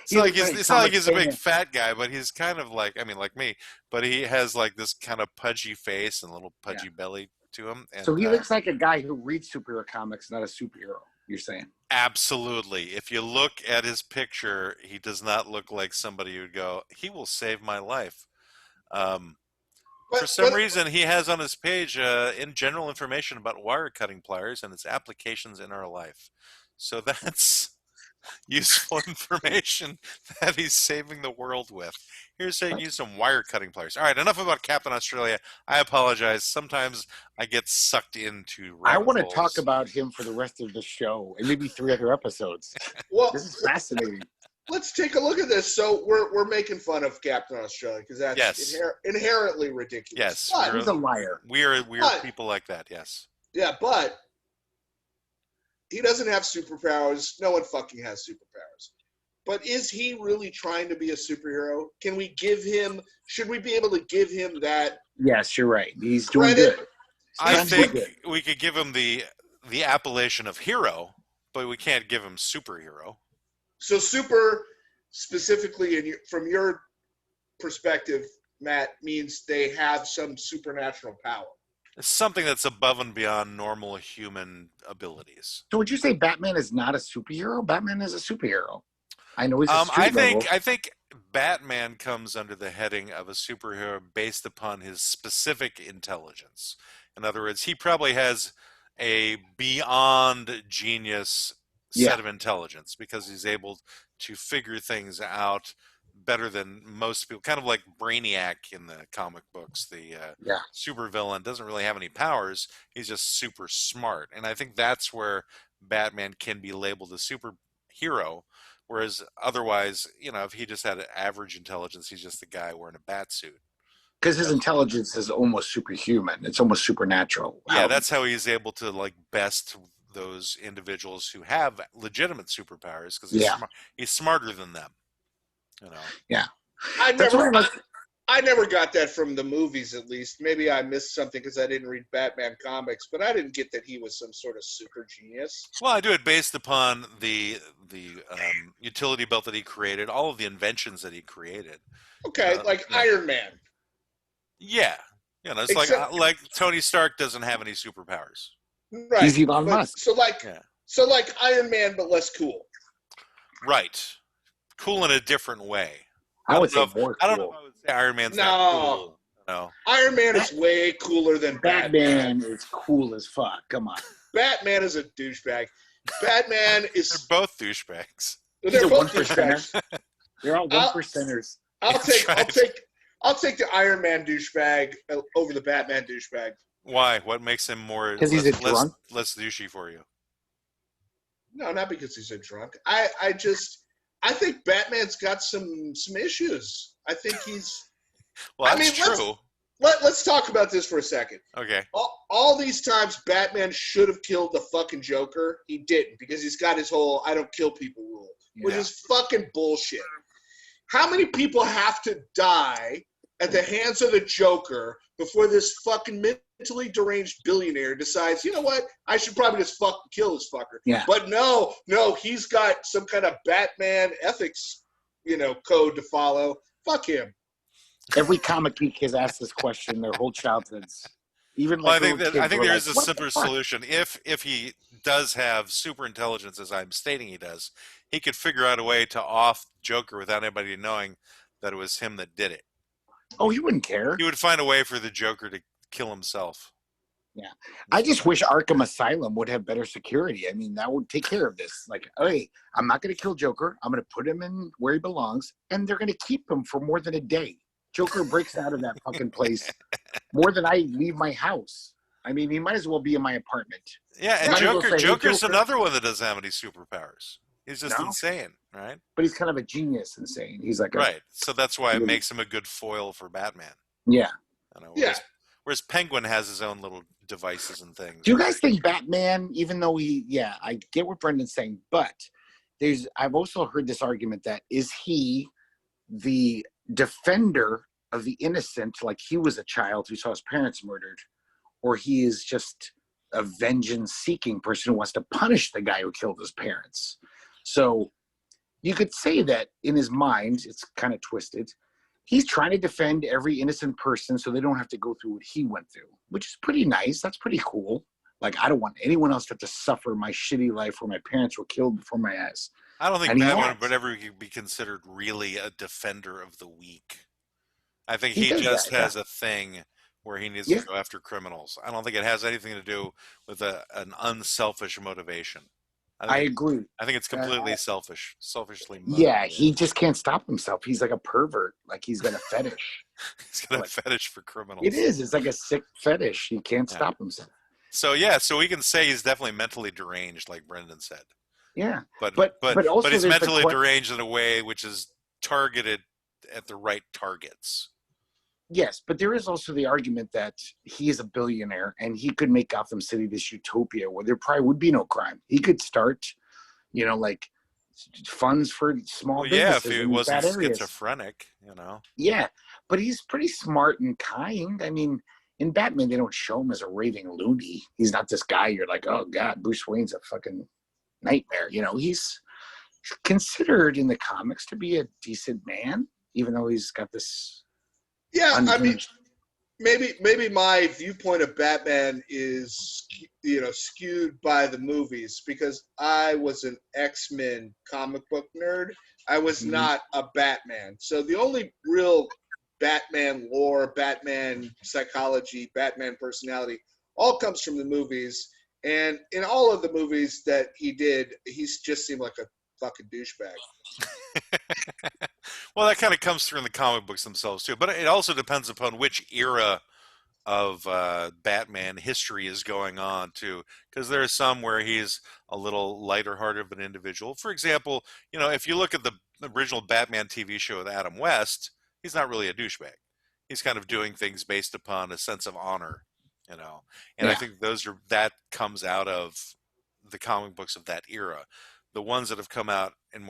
Speaker 1: It's not like he's a big fat guy, but he's kind of like, I mean, like me, but he has like this kind of pudgy face and a little pudgy belly to him. And,
Speaker 2: so he looks like a guy who reads superhero comics, not a superhero, you're saying?
Speaker 1: Absolutely. If you look at his picture, he does not look like somebody who'd go, he will save my life. For some reason, he has on his page in general information about wire cutting pliers and its applications in our life. So that's useful information that he's saving the world with. Here's how you use some wire cutting pliers. All right, enough about Captain Australia. I apologize. Sometimes I get sucked into
Speaker 2: I want to talk about him for the rest of the show and maybe 3 other episodes.
Speaker 3: Well,
Speaker 2: this is fascinating.
Speaker 3: Let's take a look at this. So we're making fun of Captain Australia because that's inherently ridiculous.
Speaker 1: Yes,
Speaker 3: but
Speaker 2: he's a liar.
Speaker 1: We are people like that. Yes.
Speaker 3: Yeah, but he doesn't have superpowers. No one fucking has superpowers. But is he really trying to be a superhero? Can we give him? Should we be able to give him that?
Speaker 2: Yes, you're right. He's doing
Speaker 3: credit?
Speaker 2: good.
Speaker 1: I think we could give him the appellation of hero, but we can't give him superhero.
Speaker 3: So super specifically from your perspective, Matt, means they have some supernatural power.
Speaker 1: It's something that's above and beyond normal human abilities.
Speaker 2: So would you say Batman is not a superhero? Batman is a superhero. I know he's a
Speaker 1: I think Batman comes under the heading of a superhero based upon his specific intelligence. In other words, he probably has a beyond genius set of intelligence because he's able to figure things out better than most people. Kind of like Brainiac in the comic books. The supervillain doesn't really have any powers. He's just super smart. And I think that's where Batman can be labeled a superhero. Whereas otherwise, if he just had an average intelligence, he's just a guy wearing a bat suit.
Speaker 2: Because his intelligence is almost superhuman. It's almost supernatural.
Speaker 1: Yeah, that's how he's able to best those individuals who have legitimate superpowers because he's smarter than them.
Speaker 2: Yeah.
Speaker 3: I never got that from the movies, at least. Maybe I missed something because I didn't read Batman comics, but I didn't get that he was some sort of super genius.
Speaker 1: Well, I do it based upon the utility belt that he created, all of the inventions that he created.
Speaker 3: Okay, like Iron Man.
Speaker 1: Yeah. It's like Tony Stark doesn't have any superpowers.
Speaker 3: Right.
Speaker 2: He's Elon Musk.
Speaker 3: So like Iron Man, but less cool.
Speaker 1: Right. Cool in a different way.
Speaker 2: I would say more cool.
Speaker 1: I don't know if I would say Iron Man's that cool. No.
Speaker 3: Iron Man is way cooler than Batman.
Speaker 2: Batman is cool as fuck. Come on.
Speaker 3: Batman is a douchebag. Batman is...
Speaker 1: They're both douchebags.
Speaker 3: They're both douchebags.
Speaker 2: They're all 1%ers.
Speaker 3: I'll take the Iron Man douchebag over the Batman douchebag.
Speaker 1: Why? What makes him more
Speaker 2: because he's a drunk?
Speaker 1: Less douchey for you?
Speaker 3: No, not because he's a drunk. I think Batman's got some issues. I think he's.
Speaker 1: Well, that's true.
Speaker 3: Let's talk about this for a second.
Speaker 1: Okay.
Speaker 3: All these times Batman should have killed the fucking Joker, he didn't because he's got his whole "I don't kill people" rule, which is fucking bullshit. How many people have to die at the hands of the Joker before this fucking mentally deranged billionaire decides, you know what, I should probably just fucking kill this fucker.
Speaker 2: Yeah.
Speaker 3: But no, he's got some kind of Batman ethics, code to follow. Fuck him.
Speaker 2: Every comic geek has asked this question their whole childhoods. Even
Speaker 1: I think there is a simpler solution. If he does have super intelligence, as I'm stating he does, he could figure out a way to off Joker without anybody knowing that it was him that did it.
Speaker 2: Oh, he wouldn't care.
Speaker 1: He would find a way for the Joker to kill himself.
Speaker 2: Yeah. I just wish Arkham Asylum would have better security. I mean, that would take care of this. Like, hey, I'm not going to kill Joker. I'm going to put him in where he belongs, and they're going to keep him for more than a day. Joker breaks out of that fucking place more than I leave my house. I mean, he might as well be in my apartment.
Speaker 1: Yeah, and Joker's another one that doesn't have any superpowers. He's just
Speaker 2: No,
Speaker 1: insane, right?
Speaker 2: but he's kind of a genius insane. He's like
Speaker 1: Right. So that's why it
Speaker 2: a
Speaker 1: makes him a good foil for Batman.
Speaker 2: yeah.
Speaker 1: You know,
Speaker 3: Yeah.
Speaker 1: whereas Penguin has his own little devices and things.
Speaker 2: Do you guys think Batman, even though I get what Brendan's saying, but I've also heard this argument that is he the defender of the innocent, like he was a child who saw his parents murdered, or he is just a vengeance-seeking person who wants to punish the guy who killed his parents. So you could say that in his mind, it's kind of twisted. He's trying to defend every innocent person so they don't have to go through what he went through, which is pretty nice. That's pretty cool. Like, I don't want anyone else to have to suffer my shitty life where my parents were killed before my eyes.
Speaker 1: I don't think
Speaker 2: And he
Speaker 1: Batman
Speaker 2: has.
Speaker 1: would ever be considered really a defender of the weak. I think
Speaker 2: He
Speaker 1: he
Speaker 2: does
Speaker 1: just
Speaker 2: that, yeah.
Speaker 1: has a thing where he needs
Speaker 2: Yeah.
Speaker 1: to go after criminals. I don't think it has anything to do with an unselfish motivation.
Speaker 2: I agree.
Speaker 1: I think it's completely selfishly motivated.
Speaker 2: Yeah, he just can't stop himself. He's like a pervert. Like he's got a fetish.
Speaker 1: He's got a fetish for criminals.
Speaker 2: It is. It's like a sick fetish. He can't stop himself.
Speaker 1: So we can say he's definitely mentally deranged, like Brendan said.
Speaker 2: Yeah,
Speaker 1: But
Speaker 2: also
Speaker 1: he's
Speaker 2: there's
Speaker 1: mentally deranged in a way which is targeted at the right targets.
Speaker 2: Yes, but there is also the argument that he is a billionaire and he could make Gotham City this utopia where there probably would be no crime. He could start, like funds for small businesses.
Speaker 1: If he
Speaker 2: in
Speaker 1: wasn't
Speaker 2: bad areas.
Speaker 1: schizophrenic,
Speaker 2: Yeah, but he's pretty smart and kind. I mean, in Batman, they don't show him as a raving loony. He's not this guy you're like, oh God, Bruce Wayne's a fucking nightmare. He's considered in the comics to be a decent man, even though he's got this.
Speaker 3: Yeah, I mean, maybe my viewpoint of Batman is, skewed by the movies because I was an X-Men comic book nerd. I was not a Batman. So the only real Batman lore, Batman psychology, Batman personality all comes from the movies. And in all of the movies that he did, he's just seemed like a fucking douchebag.
Speaker 1: Well, that kind of comes through in the comic books themselves too, but it also depends upon which era of Batman history is going on too, because there are some where he's a little lighter hearted of an individual. For example, if you look at the original Batman TV show with Adam West, he's not really a douchebag. He's kind of doing things based upon a sense of honor, and I think that comes out of the comic books of that era. The ones that have come out in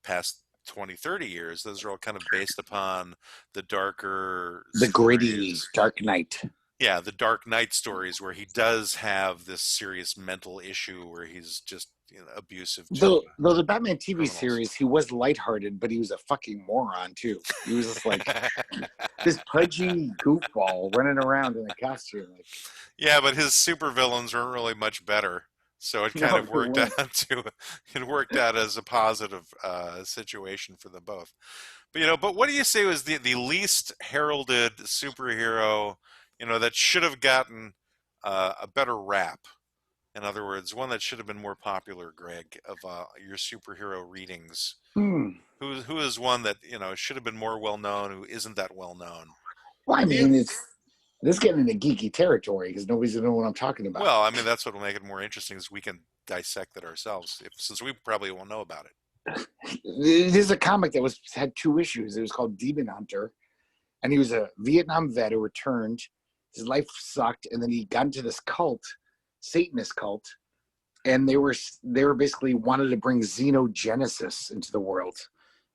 Speaker 1: past 20, 30 years, those are all kind of based upon the darker
Speaker 2: gritty
Speaker 1: stories.
Speaker 2: Dark Knight.
Speaker 1: Yeah, the Dark Knight stories where he does have this serious mental issue where he's just abusive to
Speaker 2: though the Batman TV
Speaker 1: criminals.
Speaker 2: series, he was lighthearted, but he was a fucking moron too. He was just like this pudgy goofball running around in a costume.
Speaker 1: Yeah, but his supervillains weren't really much better. So it kind of worked out as a positive situation for them both. But what do you say was the least heralded superhero, that should have gotten a better rap? In other words, one that should have been more popular, Greg, of your superhero readings. Who is one that should have been more well known? Who isn't that well known?
Speaker 2: Well, I mean, this is getting into geeky territory because nobody's gonna know what I'm talking about.
Speaker 1: Well, I mean, that's what will make it more interesting is we can dissect it ourselves, since we probably won't know about it.
Speaker 2: There's a comic that had 2 issues. It was called Demon Hunter, and he was a Vietnam vet who returned. His life sucked, and then he got into this cult, Satanist cult, and they were basically wanted to bring xenogenesis into the world.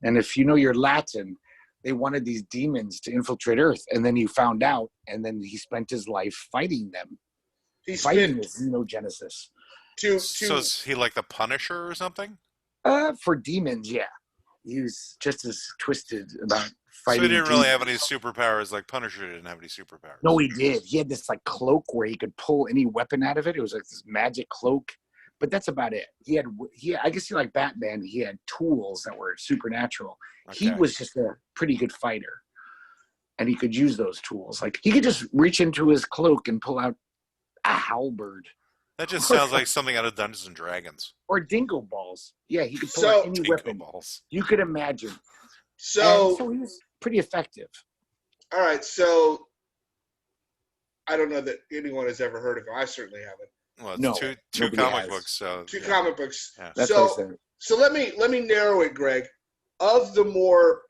Speaker 2: And if you know your Latin, they wanted these demons to infiltrate Earth, and then he found out, and then he spent his life fighting them. Fighting the xenogenesis.
Speaker 1: So is he like the Punisher or something?
Speaker 2: For demons, yeah. He was just as twisted about fighting.
Speaker 1: So he didn't really have any superpowers like Punisher didn't have any superpowers.
Speaker 2: No, he did. He had this like cloak where he could pull any weapon out of it. It was like this magic cloak. But that's about it. I guess like Batman, he had tools that were supernatural. Okay. He was just a pretty good fighter. And he could use those tools. Like he could just reach into his cloak and pull out a halberd.
Speaker 1: That just sounds like something out of Dungeons and Dragons.
Speaker 2: Or dingo balls. Yeah, he could pull out any weapon you could imagine. So he was pretty effective.
Speaker 3: All right, so I don't know that anyone has ever heard of him. I certainly haven't.
Speaker 1: Well,
Speaker 2: no,
Speaker 1: two comic books. So
Speaker 3: two comic books.
Speaker 1: Yeah.
Speaker 3: So So let me narrow it, Greg. Of the more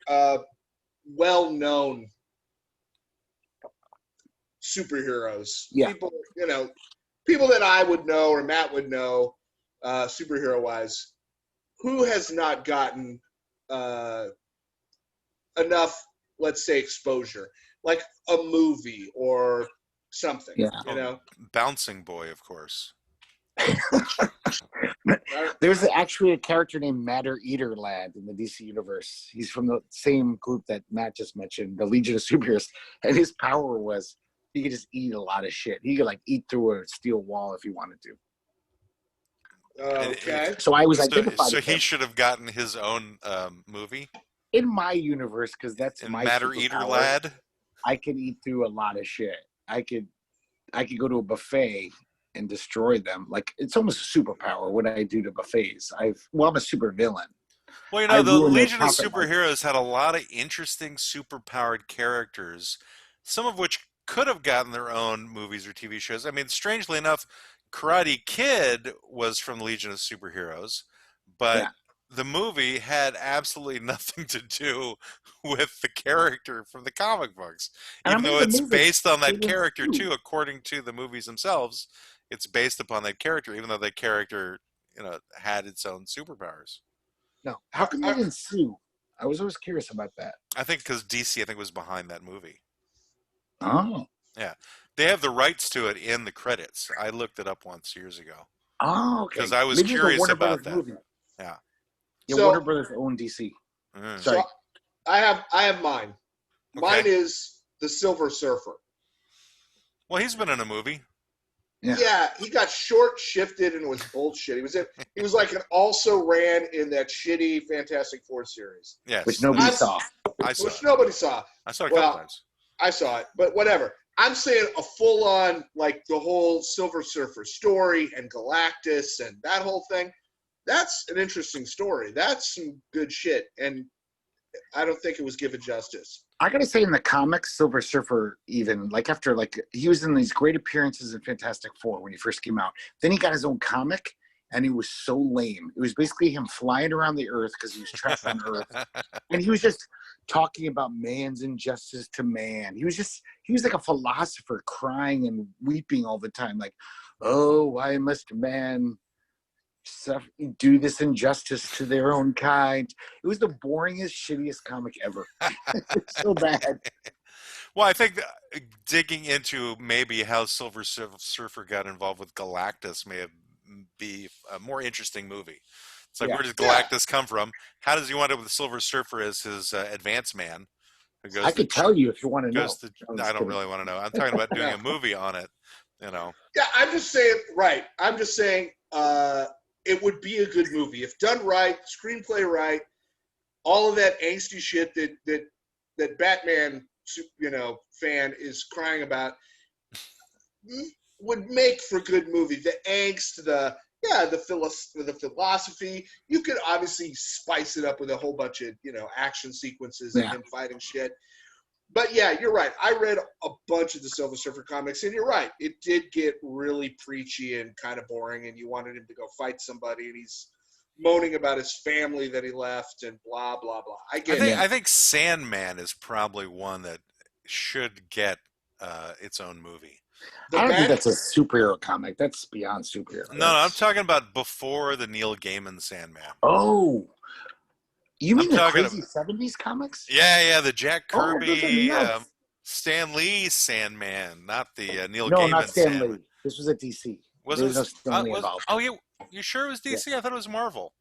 Speaker 3: well-known superheroes,
Speaker 2: Yeah.
Speaker 3: people that I would know or Matt would know, superhero-wise, who has not gotten enough, let's say, exposure, like a movie or something?
Speaker 2: Yeah.
Speaker 1: Bouncing Boy, of course.
Speaker 2: There's actually a character named Matter Eater Lad in the DC universe. He's from the same group that Matt just mentioned, the Legion of Superheroes, and his power was he could just eat a lot of shit. He could like eat through a steel wall if he wanted to.
Speaker 3: Okay.
Speaker 2: So I was identified.
Speaker 1: So
Speaker 2: with
Speaker 1: he
Speaker 2: him
Speaker 1: should have gotten his own movie.
Speaker 2: in my universe because that's
Speaker 1: In
Speaker 2: my
Speaker 1: Matter Eater
Speaker 2: superpower.
Speaker 1: Lad.
Speaker 2: I could eat through a lot of shit. I could go to a buffet and destroy them. Like it's almost a superpower what I do to buffets. I'm a super villain.
Speaker 1: Well,
Speaker 2: I
Speaker 1: the
Speaker 2: ruined their
Speaker 1: Legion of
Speaker 2: profit
Speaker 1: Superheroes had a lot of interesting superpowered characters, some of which could have gotten their own movies or TV shows. I mean, strangely enough, Karate Kid was from Legion of Superheroes, but
Speaker 2: Yeah.
Speaker 1: the movie had absolutely nothing to do with the character from the comic books.
Speaker 2: And I
Speaker 1: Even
Speaker 2: mean,
Speaker 1: though
Speaker 2: the
Speaker 1: it's
Speaker 2: movie
Speaker 1: based on that
Speaker 2: was
Speaker 1: character
Speaker 2: huge.
Speaker 1: too, according to the movies themselves, it's based upon that character, even though that character, had its own superpowers.
Speaker 2: No, how come they didn't sue? I was always curious about that.
Speaker 1: I think because DC, was behind that movie.
Speaker 2: Oh,
Speaker 1: Yeah, they have the rights to it in the credits. I looked it up once years ago
Speaker 2: okay.
Speaker 1: because I was
Speaker 2: Maybe it's a
Speaker 1: curious
Speaker 2: Warner
Speaker 1: about
Speaker 2: Brothers
Speaker 1: that.
Speaker 2: movie.
Speaker 1: Yeah.
Speaker 2: Yeah,
Speaker 3: So-
Speaker 2: Warner Brothers own DC.
Speaker 1: Mm.
Speaker 2: Sorry.
Speaker 3: So I have mine. Mine
Speaker 1: Okay.
Speaker 3: is the Silver Surfer.
Speaker 1: Well, he's been in a movie.
Speaker 2: Yeah.
Speaker 3: Yeah, he got short shifted and was bullshit. He was like also ran in that shitty Fantastic Four series,
Speaker 1: Yes,
Speaker 2: Which nobody
Speaker 3: I'm-
Speaker 2: saw.
Speaker 1: I saw.
Speaker 3: which
Speaker 1: It.
Speaker 3: nobody saw.
Speaker 1: I saw it a couple
Speaker 3: well,
Speaker 1: times.
Speaker 3: I saw it, but whatever. I'm saying a full-on, like the whole Silver Surfer story and Galactus and that whole thing. That's an interesting story. That's some good shit, and I don't think it was given justice.
Speaker 2: I gotta say, in the comics, Silver Surfer, even like after he was in these great appearances in Fantastic Four when he first came out. Then he got his own comic, and he was so lame. It was basically him flying around the Earth because he was trapped on Earth, and he was just talking about man's injustice to man. He was like a philosopher, crying and weeping all the time, like, "Oh, why must man do this injustice to their own kind?" It was the boringest, shittiest comic ever. It's so bad.
Speaker 1: Well, I think digging into maybe how Silver Surfer got involved with Galactus may be a more interesting movie. It's like,
Speaker 2: Yeah.
Speaker 1: where does Galactus come from? How does he wind up with the Silver Surfer as his advance man? Who goes
Speaker 2: I could tell you if you want to know.
Speaker 1: goes to, I don't really want to know. I'm talking about doing a movie on it.
Speaker 3: Yeah, I'm just saying, right. I'm just saying it would be a good movie. If done right, screenplay right, all of that angsty shit that Batman, fan is crying about would make for a good movie. The angst, the philosophy. You could obviously spice it up with a whole bunch of, action sequences and
Speaker 2: Yeah.
Speaker 3: him fighting shit. But yeah, you're right. I read a bunch of the Silver Surfer comics, and you're right. It did get really preachy and kind of boring, and you wanted him to go fight somebody, and he's moaning about his family that he left and blah, blah, blah. I get it.
Speaker 1: I think Sandman is probably one that should get its own movie.
Speaker 3: The
Speaker 2: I don't think
Speaker 3: bad-
Speaker 2: that's a superhero comic. That's beyond superhero.
Speaker 1: No, I'm
Speaker 2: That's-
Speaker 1: talking about before the Neil Gaiman Sandman.
Speaker 2: Oh, you mean
Speaker 1: I'm
Speaker 2: the
Speaker 1: talking
Speaker 2: crazy '70s comics?
Speaker 1: Yeah, the Jack
Speaker 2: Oh, those are
Speaker 1: Kirby,
Speaker 2: nuts.
Speaker 1: Stan Lee Sandman, not the Neil
Speaker 2: No,
Speaker 1: Gaiman
Speaker 2: not Stan
Speaker 1: Sandman.
Speaker 2: Lee. This was at DC.
Speaker 1: Was
Speaker 2: There
Speaker 1: it?
Speaker 2: was no Stan Lee involved.
Speaker 1: Oh, you sure it was DC? I thought it was Marvel.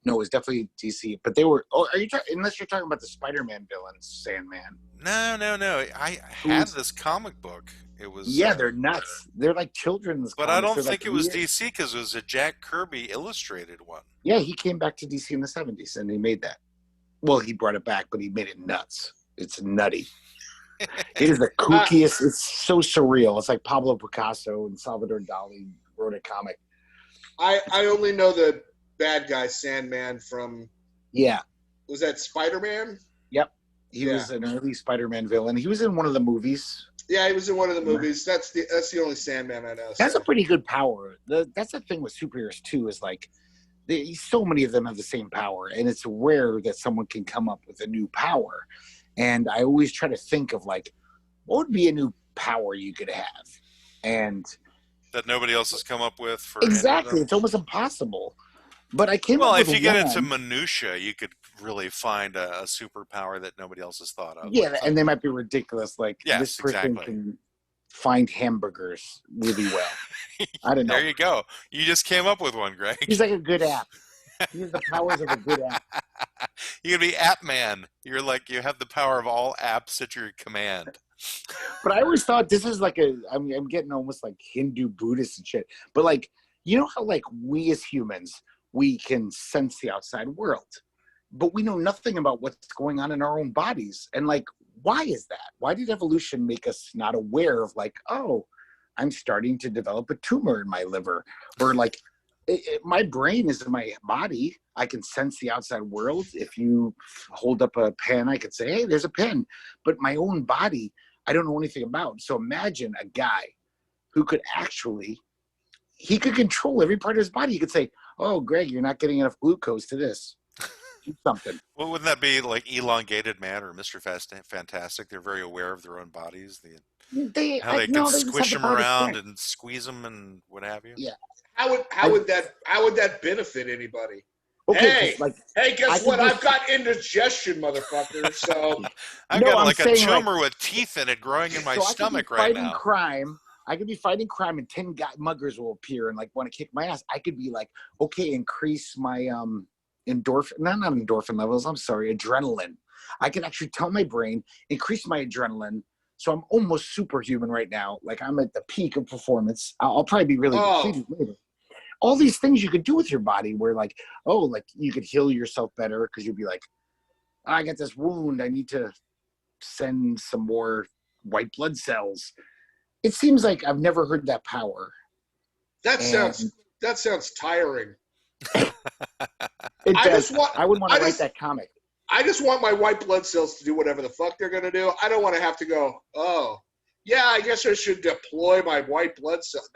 Speaker 2: No, it was definitely DC. But they were. Oh, are you talking? Unless you're talking about the Spider-Man villains, Sandman.
Speaker 1: No. I had this comic book. It was
Speaker 2: Yeah, they're nuts. They're like children's.
Speaker 1: but I
Speaker 2: comics.
Speaker 1: don't
Speaker 2: They're,
Speaker 1: think
Speaker 2: like,
Speaker 1: it was
Speaker 2: weird.
Speaker 1: DC because it was a Jack Kirby illustrated one.
Speaker 2: Yeah, he came back to DC in the '70s, and he made that. Well, he brought it back, but he made it nuts. It's nutty. It is the kookiest. It's so surreal. It's like Pablo Picasso and Salvador Dali wrote a comic.
Speaker 3: I only know the bad guy Sandman from,
Speaker 2: Yeah,
Speaker 3: was that Spider-Man?
Speaker 2: he
Speaker 3: Yeah.
Speaker 2: was an early Spider-Man villain. He was in one of the movies.
Speaker 3: Yeah, he was in one of the movies. That's the only Sandman I know.
Speaker 2: That's
Speaker 3: so.
Speaker 2: a pretty good power. That's the thing with superheroes too. Is like so many of them have the same power, and it's rare that someone can come up with a new power. And I always try to think of like, what would be a new power you could have? And
Speaker 1: that nobody else has come up with for any of
Speaker 2: exactly,
Speaker 1: them.
Speaker 2: it's almost impossible. But I came
Speaker 1: Well,
Speaker 2: up with
Speaker 1: if you get into
Speaker 2: one.
Speaker 1: minutia, you could really find a superpower that nobody else has thought of.
Speaker 2: Yeah, and they might be ridiculous. Like
Speaker 1: Yes,
Speaker 2: this person
Speaker 1: exactly.
Speaker 2: can find hamburgers really well. I don't know.
Speaker 1: There you go. You just came up with one, Greg.
Speaker 2: He's like a good app. He has the powers of a good app.
Speaker 1: You can be App Man. You're like, you have the power of all apps at your command.
Speaker 2: But I always thought this is like I'm getting almost like Hindu, Buddhist and shit. But like, you know how like we as humans, we can sense the outside world, but we know nothing about what's going on in our own bodies. And like, why is that? Why did evolution make us not aware of like, oh, I'm starting to develop a tumor in my liver, or like my brain is in my body. I can sense the outside world. If you hold up a pen, I could say, hey, there's a pen. But my own body, I don't know anything about. So imagine a guy who could actually, he could control every part of his body. He could say, oh, Greg, you're not getting enough glucose to this. Do something.
Speaker 1: Well, wouldn't that be like Elongated Man or Mr. Fantastic? They're very aware of their own bodies. How they can squish them around and squeeze them and what have you.
Speaker 2: Yeah.
Speaker 3: How would that benefit anybody?
Speaker 2: Okay,
Speaker 3: hey, guess what? I've got indigestion, motherfucker. So
Speaker 1: I've got like a tumor with teeth in it growing in my stomach right now.
Speaker 2: I could be fighting crime, and 10 muggers will appear and like want to kick my ass. I could be like, okay, increase my endorphin, not endorphin levels. I'm sorry, adrenaline. I can actually tell my brain, increase my adrenaline. So I'm almost superhuman right now. Like I'm at the peak of performance. I'll probably be really depleted later. All these things you could do with your body where like, oh, like you could heal yourself better because you'd be like, I got this wound. I need to send some more white blood cells. It seems like I've never heard that power.
Speaker 3: That sounds tiring.
Speaker 2: It does. I would want to write that comic.
Speaker 3: I just want my white blood cells to do whatever the fuck they're going to do. I don't want to have to go, oh, yeah, I guess I should deploy my whiit blood cells.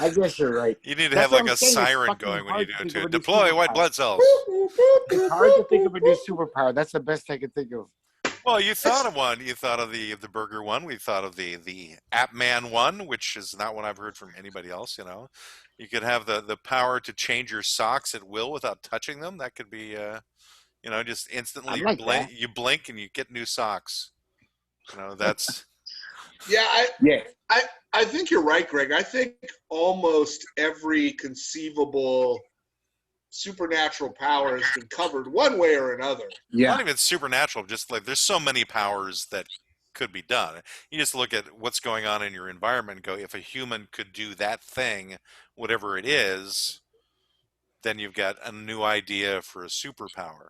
Speaker 2: I guess you're right.
Speaker 1: You need to have like a siren going when you do it too. Deploy white blood cells.
Speaker 2: It's hard to think of a new superpower. That's the best I could think of.
Speaker 1: Well, you thought of one. You thought of the burger one. We thought of the App Man one, which is not one I've heard from anybody else. You know, you could have the power to change your socks at will without touching them. That could be, you know, just instantly you blink and you get new socks. You know, that's.
Speaker 3: I think you're right, Greg. I think almost every conceivable supernatural power has been covered one way or another.
Speaker 1: Yeah. Not even supernatural, just like there's so many powers that could be done. You just look at what's going on in your environment and go, if a human could do that thing, whatever it is, then you've got a new idea for a superpower.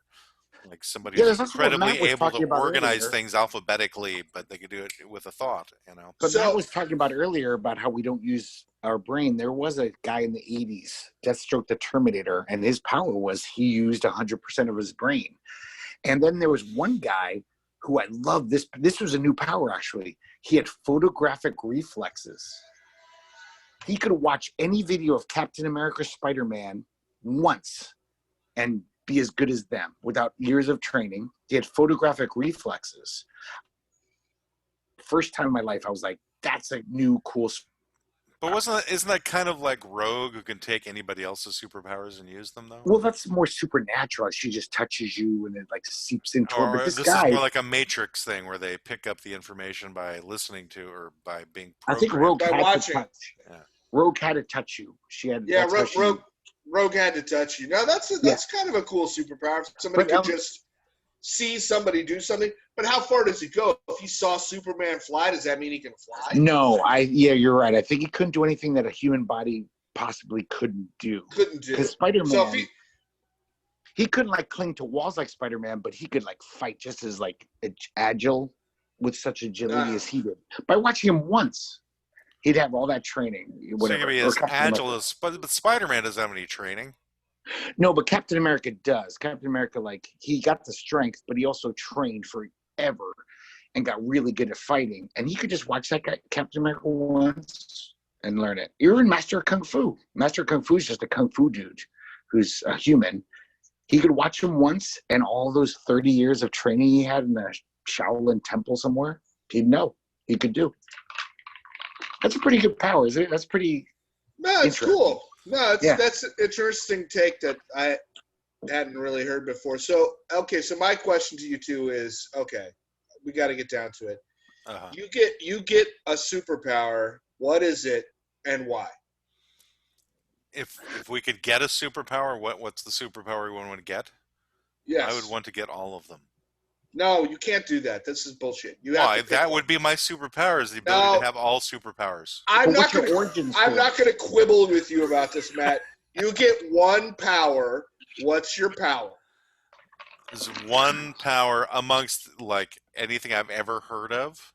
Speaker 1: Like somebody who's incredibly able to organize things alphabetically, but they could do it with a thought, you know.
Speaker 2: But Matt was talking about earlier about how we don't use our brain. There was a guy in the 80s, Deathstroke the Terminator, and his power was he used 100% of his brain. And then there was one guy who I loved. This was a new power, actually. He had photographic reflexes. He could watch any video of Captain America, Spider-Man once and be as good as them without years of training. He had photographic reflexes. First time in my life, I was like, that's a new cool.
Speaker 1: But isn't that kind of like Rogue, who can take anybody else's superpowers and use them, though?
Speaker 2: Well, that's more supernatural. She just touches you and it like seeps into her. But
Speaker 1: this is more like a Matrix thing where they pick up the information by listening to or by being programmed.
Speaker 2: I think Rogue had to touch you. She had.
Speaker 3: Yeah, Rogue had to touch you. Now that's kind of a cool superpower. Somebody could just see somebody do something. But how far does it go? If he saw Superman fly, does that mean he can fly?
Speaker 2: No, you're right. I think he couldn't do anything that a human body possibly couldn't do. Because Spider-Man, so he couldn't like cling to walls like Spider-Man, but he could like fight just as like agile with such agility as he did. By watching him once. He'd have all that training.
Speaker 1: So he could be as agile as, but Spider-Man doesn't have any training.
Speaker 2: No, but Captain America does. Captain America, like, he got the strength, but he also trained forever and got really good at fighting. And he could just watch that guy, Captain America, once and learn it. You're in Master of Kung Fu. Master of Kung Fu is just a Kung Fu dude who's a human. He could watch him once, and all those 30 years of training he had in the Shaolin temple somewhere, he'd know. He could do. That's a pretty good power, isn't it? That's pretty.
Speaker 3: No, it's cool. No,
Speaker 2: Yeah.
Speaker 3: That's an interesting take that I hadn't really heard before. So, okay, so my question to you two is, okay, we got to get down to it.
Speaker 1: Uh-huh.
Speaker 3: You get a superpower. What is it and why?
Speaker 1: If we could get a superpower, what's the superpower we want to get?
Speaker 3: Yes.
Speaker 1: I would want to get all of them.
Speaker 3: No, you can't do that. This is bullshit. You have
Speaker 1: Why?
Speaker 3: to pick
Speaker 1: That
Speaker 3: one.
Speaker 1: would be my superpower, is the ability to have all superpowers.
Speaker 3: I'm
Speaker 2: But
Speaker 3: not
Speaker 2: what's your
Speaker 3: going.
Speaker 2: origin
Speaker 3: I'm
Speaker 2: story?
Speaker 3: not going to quibble with you about this, Matt. You get one power. What's your power?
Speaker 1: There's one power amongst like anything I've ever heard of.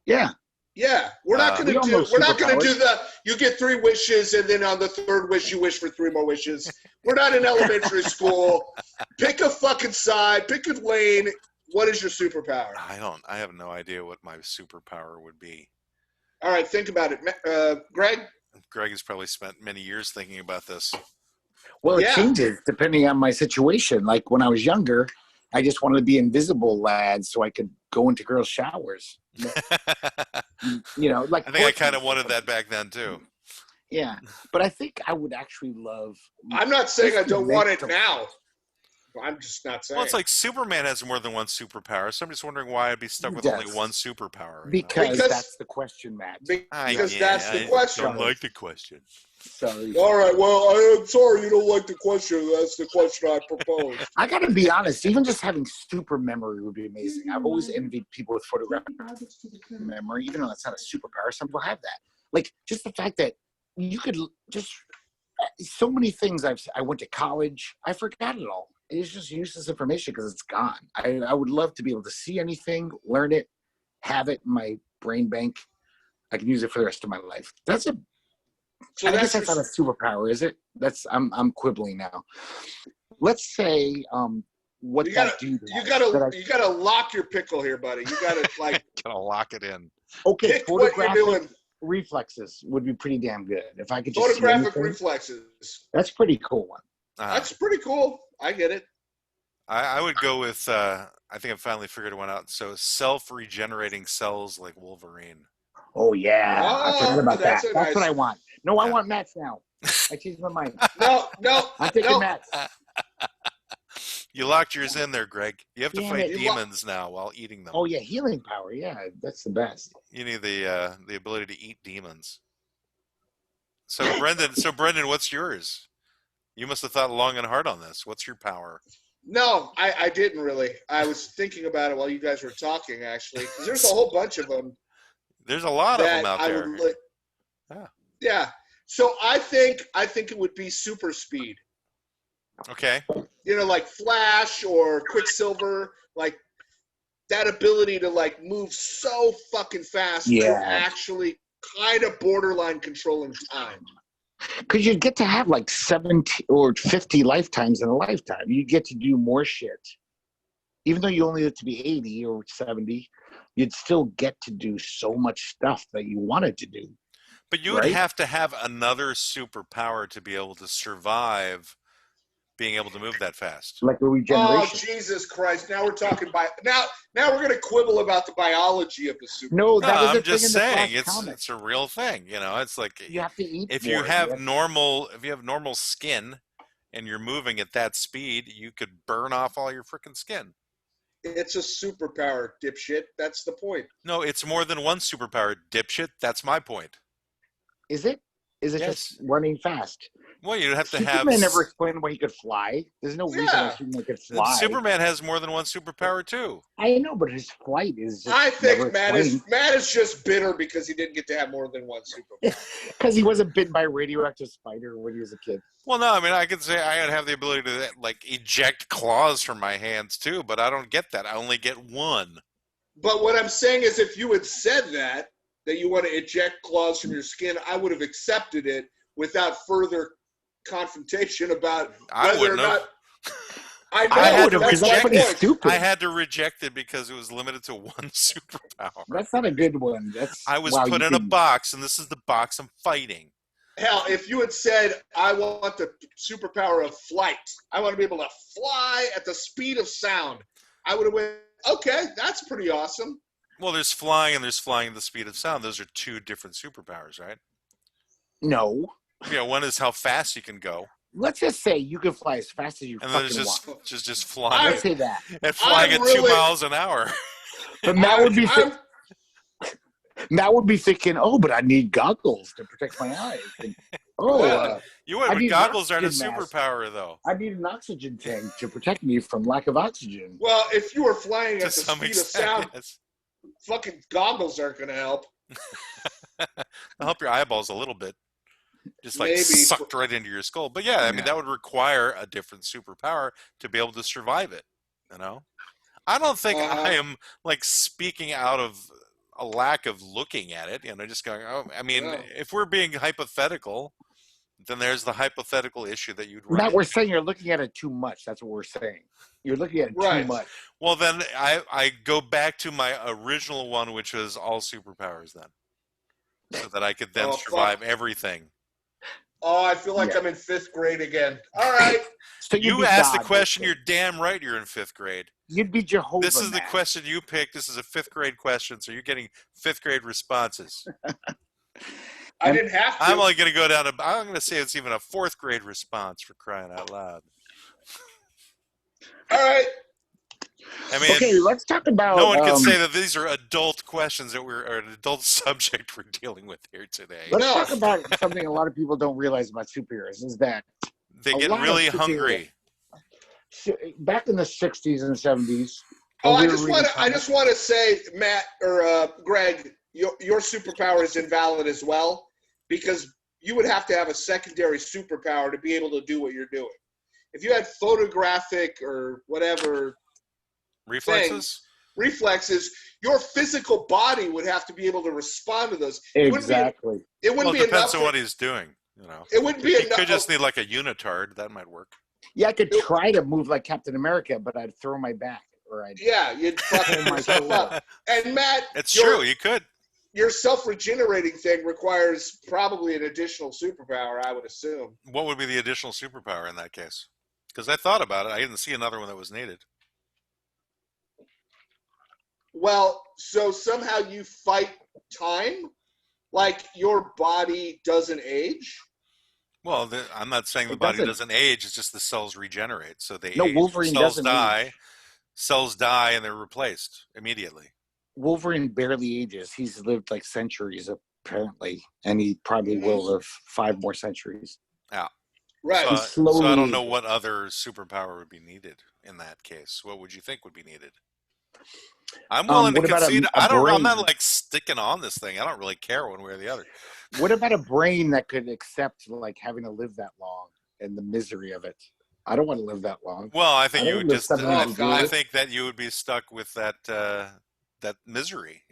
Speaker 2: Yeah.
Speaker 3: Yeah, we're not going
Speaker 2: we
Speaker 3: to
Speaker 2: all
Speaker 3: do.
Speaker 2: know
Speaker 3: We're not going to
Speaker 2: superpowers.
Speaker 3: do the. You get 3 wishes, and then on the 3rd wish, you wish for 3 more wishes. We're not in elementary school. Pick a fucking side. Pick a lane. What is your superpower?
Speaker 1: I have no idea what my superpower would be.
Speaker 3: All right, think about it, Greg.
Speaker 1: Greg has probably spent many years thinking about this.
Speaker 2: Well, it
Speaker 3: Yeah.
Speaker 2: changes depending on my situation. Like when I was younger, I just wanted to be invisible, lad, so I could go into girls' showers. You know, like
Speaker 1: I think I kind of wanted that back then too.
Speaker 2: Yeah, but I think I would actually love.
Speaker 3: I'm not saying I
Speaker 2: just to
Speaker 3: don't want
Speaker 2: make
Speaker 3: it
Speaker 2: the-
Speaker 3: now. I'm just not saying.
Speaker 1: Well, it's like Superman has more than one superpower, so I'm just wondering why I'd be stuck with only
Speaker 2: Yes.
Speaker 1: one superpower.
Speaker 2: Because
Speaker 3: Because-
Speaker 2: that's the question, Matt.
Speaker 3: because that's the question.
Speaker 1: I don't like the question.
Speaker 2: So
Speaker 3: All right. Well, I'm sorry you don't like the question. That's the question I proposed.
Speaker 2: I got to be honest. Even just having super memory would be amazing. I've always envied people with photographic memory, even though that's not a superpower. Some people have that. Like just the fact that you could just so many things. I went to college. I forgot it all. It's just useless information because it's gone. I would love to be able to see anything, learn it, have it in my brain bank. I can use it for the rest of my life. That's a.
Speaker 3: So
Speaker 2: I
Speaker 3: that's
Speaker 2: guess that's not a superpower, is it? I'm quibbling now. Let's say what
Speaker 3: You
Speaker 2: that
Speaker 3: gotta-
Speaker 2: dude.
Speaker 3: you
Speaker 2: has,
Speaker 3: you gotta lock your pickle here, buddy. You gotta like
Speaker 1: Gotta lock it in.
Speaker 2: okay,
Speaker 3: pick what you're
Speaker 2: photographic
Speaker 3: doing.
Speaker 2: reflexes would be pretty damn good if I could just see
Speaker 3: Photographic
Speaker 2: anything.
Speaker 3: reflexes.
Speaker 2: That's a pretty cool one.
Speaker 3: That's pretty cool. I get it.
Speaker 1: I would go with. I think I finally figured one out. So self-regenerating cells like Wolverine.
Speaker 2: Oh yeah, I forgot about that.
Speaker 3: that's
Speaker 2: That's
Speaker 3: a nice-
Speaker 2: what I want. No, I
Speaker 1: Yeah.
Speaker 2: want Matt's now. I changed my mind.
Speaker 3: No,
Speaker 2: I'm taking
Speaker 3: no.
Speaker 2: Matt's.
Speaker 1: You locked yours in there, Greg. You have to
Speaker 2: Damn
Speaker 1: fight
Speaker 2: it.
Speaker 1: demons now while eating them.
Speaker 2: Oh yeah, healing power. Yeah, that's the best.
Speaker 1: You need the ability to eat demons. So Brendan, what's yours? You must have thought long and hard on this. What's your power?
Speaker 3: No, I didn't really. I was thinking about it while you guys were talking, actually. 'Cause there's a whole bunch of them
Speaker 1: There's a lot of
Speaker 3: that
Speaker 1: them out
Speaker 3: I
Speaker 1: there.
Speaker 3: would like.
Speaker 1: Yeah.
Speaker 3: Yeah. So I think it would be super speed.
Speaker 1: Okay.
Speaker 3: You know, like Flash or Quicksilver, like that ability to like move so fucking fast.
Speaker 2: Yeah.
Speaker 3: You're actually kind of borderline controlling time.
Speaker 2: Because you get to have like 70 or 50 lifetimes in a lifetime. You get to do more shit. Even though you only live to be 80 or 70, you'd still get to do so much stuff that you wanted to do.
Speaker 1: But you would
Speaker 2: Right?
Speaker 1: have to have another superpower to be able to survive being able to move that fast.
Speaker 2: Like a
Speaker 3: Oh
Speaker 2: regeneration.
Speaker 3: Jesus Christ! Now we're talking now we're gonna quibble about the biology of the super.
Speaker 2: No,
Speaker 1: No,
Speaker 2: that was
Speaker 1: I'm
Speaker 2: a thing
Speaker 1: just
Speaker 2: in the
Speaker 1: saying
Speaker 2: Flash
Speaker 1: it's
Speaker 2: comic.
Speaker 1: it's a real thing. You know, it's like
Speaker 2: You have to eat
Speaker 1: if
Speaker 2: more.
Speaker 1: you have
Speaker 2: have-
Speaker 1: normal skin and you're moving at that speed, you could burn off all your freaking skin.
Speaker 3: It's a superpower, dipshit. That's the point.
Speaker 1: No, it's more than one superpower, dipshit. That's my point.
Speaker 2: Is it? Is it
Speaker 1: Yes.
Speaker 2: just running fast?
Speaker 1: Well, you'd have to have.
Speaker 2: Superman never explained why he could fly. There's no reason
Speaker 3: Yeah.
Speaker 2: why Superman could fly.
Speaker 1: Superman has more than one superpower too.
Speaker 2: I know, but his flight is just
Speaker 3: I think Matt is
Speaker 2: explained.
Speaker 3: just bitter because he didn't get to have more than one superpower.
Speaker 2: Because he wasn't bitten by a radioactive spider when he was a kid.
Speaker 1: Well, no, I mean I could say I would have the ability to like eject claws from my hands too, but I don't get that. I only get one.
Speaker 3: But what I'm saying is, if you had said that you want to eject claws from your skin, I would have accepted it without further confrontation about
Speaker 1: I
Speaker 3: whether or
Speaker 1: wouldn't have.
Speaker 3: not. I
Speaker 1: I
Speaker 3: know.
Speaker 1: had to
Speaker 3: That's my
Speaker 1: reject
Speaker 2: pretty
Speaker 1: it.
Speaker 3: point.
Speaker 2: stupid.
Speaker 1: I had to reject it because it was limited to one superpower.
Speaker 2: That's not a good one. That's
Speaker 1: I was
Speaker 2: wow,
Speaker 1: put
Speaker 2: you
Speaker 1: in a
Speaker 2: can-
Speaker 1: box, and this is the box I'm fighting.
Speaker 3: Hell, if you had said, I want the superpower of flight, I want to be able to fly at the speed of sound, I would have went, okay, that's pretty awesome.
Speaker 1: Well, there's flying and there's flying at the speed of sound. Those are two different superpowers, right?
Speaker 2: No.
Speaker 1: Yeah, one is how fast you can go,
Speaker 2: Let's just say you can fly as fast as you
Speaker 1: and then
Speaker 2: fucking
Speaker 1: there's
Speaker 2: want.
Speaker 1: just flying
Speaker 2: Let's say that.
Speaker 1: and flying
Speaker 3: I'm
Speaker 1: at 2
Speaker 3: really-
Speaker 1: miles an hour.
Speaker 2: But Matt would be
Speaker 3: I'm-
Speaker 2: Matt would be thinking, oh, but I need goggles to protect my eyes. And, oh,
Speaker 3: Yeah.
Speaker 1: You would,
Speaker 2: I
Speaker 1: but
Speaker 2: need
Speaker 1: goggles aren't a
Speaker 2: oxygen mask.
Speaker 1: superpower, though.
Speaker 2: I need an oxygen tank to protect me from lack of oxygen.
Speaker 3: well, if you were flying
Speaker 1: To
Speaker 3: at the
Speaker 1: some
Speaker 3: speed
Speaker 1: extent,
Speaker 3: of sound,
Speaker 1: yes.
Speaker 3: fucking goggles aren't going to help.
Speaker 1: It'll help your eyeballs a little bit. Just like
Speaker 3: Maybe.
Speaker 1: sucked right into your skull. But yeah, I mean,
Speaker 2: Yeah.
Speaker 1: that would require a different superpower to be able to survive it, you know? I don't think I am like speaking out of a lack of looking at it, just going, oh, I mean,
Speaker 3: No.
Speaker 1: if we're being hypothetical, then there's the hypothetical issue that you'd run
Speaker 2: Matt, we're
Speaker 1: into.
Speaker 2: saying you're looking at it too much. That's what we're saying. You're looking at it
Speaker 3: Right.
Speaker 2: too much.
Speaker 1: Well, then I go back to my original one, which was all superpowers then. So that I could then
Speaker 3: Oh, fuck.
Speaker 1: survive everything.
Speaker 3: Oh, I feel like
Speaker 2: Yeah.
Speaker 3: I'm in 5th grade again. All right.
Speaker 2: So you'd
Speaker 1: You
Speaker 2: be
Speaker 1: asked the
Speaker 2: God,
Speaker 1: question,
Speaker 2: basically.
Speaker 1: you're damn right you're in 5th grade.
Speaker 2: You'd be Jehovah.
Speaker 1: This is the
Speaker 2: Matt.
Speaker 1: question you picked. This is a 5th grade question, so you're getting 5th grade responses.
Speaker 3: I didn't have to.
Speaker 1: I'm only going to go down to, I'm going to say it's even a 4th grade response for crying out loud.
Speaker 3: All right.
Speaker 1: I mean,
Speaker 2: Okay, let's talk about.
Speaker 1: no one can say that these are adult questions or an adult subject we're dealing with here today.
Speaker 2: Let's
Speaker 3: No.
Speaker 2: talk about something a lot of people don't realize about superheroes is that
Speaker 1: They
Speaker 2: a
Speaker 1: get
Speaker 2: lot of
Speaker 1: really
Speaker 2: superhero-
Speaker 1: hungry.
Speaker 2: back in the 60s and 70s.
Speaker 3: Oh,
Speaker 2: when
Speaker 3: I
Speaker 2: we were
Speaker 3: just
Speaker 2: reading
Speaker 3: want to. I
Speaker 2: comics-
Speaker 3: just want to say, Matt or Greg, your superpower is invalid as well because you would have to have a secondary superpower to be able to do what you're doing. If you had photographic or whatever
Speaker 1: Reflexes?
Speaker 3: reflexes, your physical body would have to be able to respond to those. It wouldn't
Speaker 2: Exactly.
Speaker 3: be, it wouldn't
Speaker 1: Well,
Speaker 3: be
Speaker 1: it depends
Speaker 3: enough.
Speaker 1: on what he's doing.
Speaker 3: It wouldn't be
Speaker 1: He
Speaker 3: enough.
Speaker 1: could just need like a unitard. That might work.
Speaker 2: Yeah, I could try to move like Captain America, but I'd throw my back or I'd
Speaker 3: Yeah, you'd fuck
Speaker 2: pull my
Speaker 3: yourself
Speaker 2: shoulder.
Speaker 3: up. And Matt,
Speaker 1: It's
Speaker 3: your-
Speaker 1: true. You could.
Speaker 3: Your self-regenerating thing requires probably an additional superpower, I would assume.
Speaker 1: What would be the additional superpower in that case? Because I thought about it. I didn't see another one that was needed.
Speaker 3: Well, so somehow you fight time, like your body doesn't age.
Speaker 1: Well, I'm not saying the
Speaker 2: It
Speaker 1: body
Speaker 2: doesn't.
Speaker 1: doesn't age. It's just the cells regenerate. So they
Speaker 2: No,
Speaker 1: age.
Speaker 2: Wolverine
Speaker 1: cells
Speaker 2: doesn't
Speaker 1: die.
Speaker 2: age.
Speaker 1: Cells die and they're replaced immediately.
Speaker 2: Wolverine barely ages. He's lived like centuries apparently, and he probably
Speaker 3: Mhm.
Speaker 2: will live 5 more centuries.
Speaker 3: Right.
Speaker 1: So,
Speaker 2: He's
Speaker 1: so I
Speaker 2: slowly
Speaker 1: don't know
Speaker 2: aging.
Speaker 1: what other superpower would be needed in that case. What would you think would be needed? I'm willing to
Speaker 2: what about a-
Speaker 1: concede.
Speaker 2: a
Speaker 1: I'm not
Speaker 2: brain?
Speaker 1: like sticking on this thing. I don't really care one way or the other.
Speaker 2: What about a brain that could accept like having to live that long and the misery of it? I don't want to live that long.
Speaker 1: Well, I think
Speaker 2: I
Speaker 1: you
Speaker 2: don't
Speaker 1: would
Speaker 2: live
Speaker 1: just.
Speaker 2: 700
Speaker 1: I
Speaker 2: years.
Speaker 1: think that you would be stuck with that misery.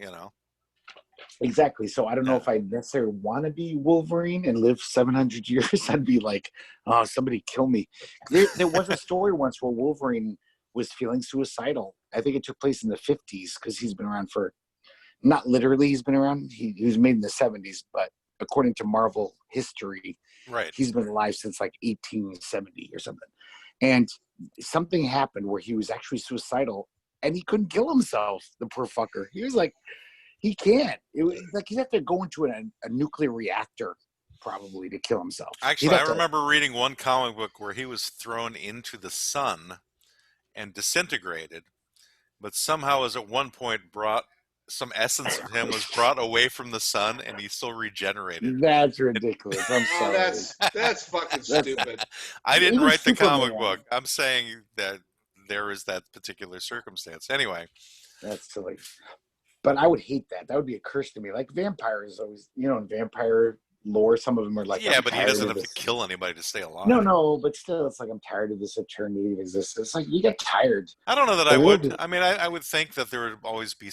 Speaker 2: Exactly. So I don't know
Speaker 1: Yeah.
Speaker 2: if I necessarily want to be Wolverine and live 700 years. I'd be like, oh, somebody kill me. There was a story once where Wolverine was feeling suicidal. I think it took place in the 50s because he's been around for, not literally he's been around. He was made in the 70s, but according to Marvel history,
Speaker 1: Right.
Speaker 2: he's been alive since like 1870 or something. And something happened where he was actually suicidal and he couldn't kill himself, the poor fucker. He was like, he can't. It was like he'd have to go into a nuclear reactor probably to kill himself. He'd
Speaker 1: Actually,
Speaker 2: have
Speaker 1: I
Speaker 2: to-
Speaker 1: remember reading one comic book where he was thrown into the sun and disintegrated, but somehow, as at one point, brought some essence of him was brought away from the sun, and he still regenerated.
Speaker 2: That's ridiculous. I'm
Speaker 3: Oh,
Speaker 2: sorry.
Speaker 3: that's fucking
Speaker 2: That's-
Speaker 3: stupid.
Speaker 1: I didn't
Speaker 2: Even
Speaker 1: write the comic
Speaker 2: Superman.
Speaker 1: book. I'm saying that there is that particular circumstance. Anyway,
Speaker 2: That's silly. But I would hate that. That would be a curse to me. Like vampires always, in vampire lore, some of them are like,
Speaker 1: yeah,
Speaker 2: I'm
Speaker 1: but he
Speaker 2: tired
Speaker 1: doesn't
Speaker 2: of
Speaker 1: have to
Speaker 2: this.
Speaker 1: kill anybody to stay alive.
Speaker 2: No, but still, it's like I'm tired of this eternity of existence. It's like you get tired.
Speaker 1: I don't know that
Speaker 2: The
Speaker 1: I would.
Speaker 2: world-
Speaker 1: I mean, I would think that there would always be,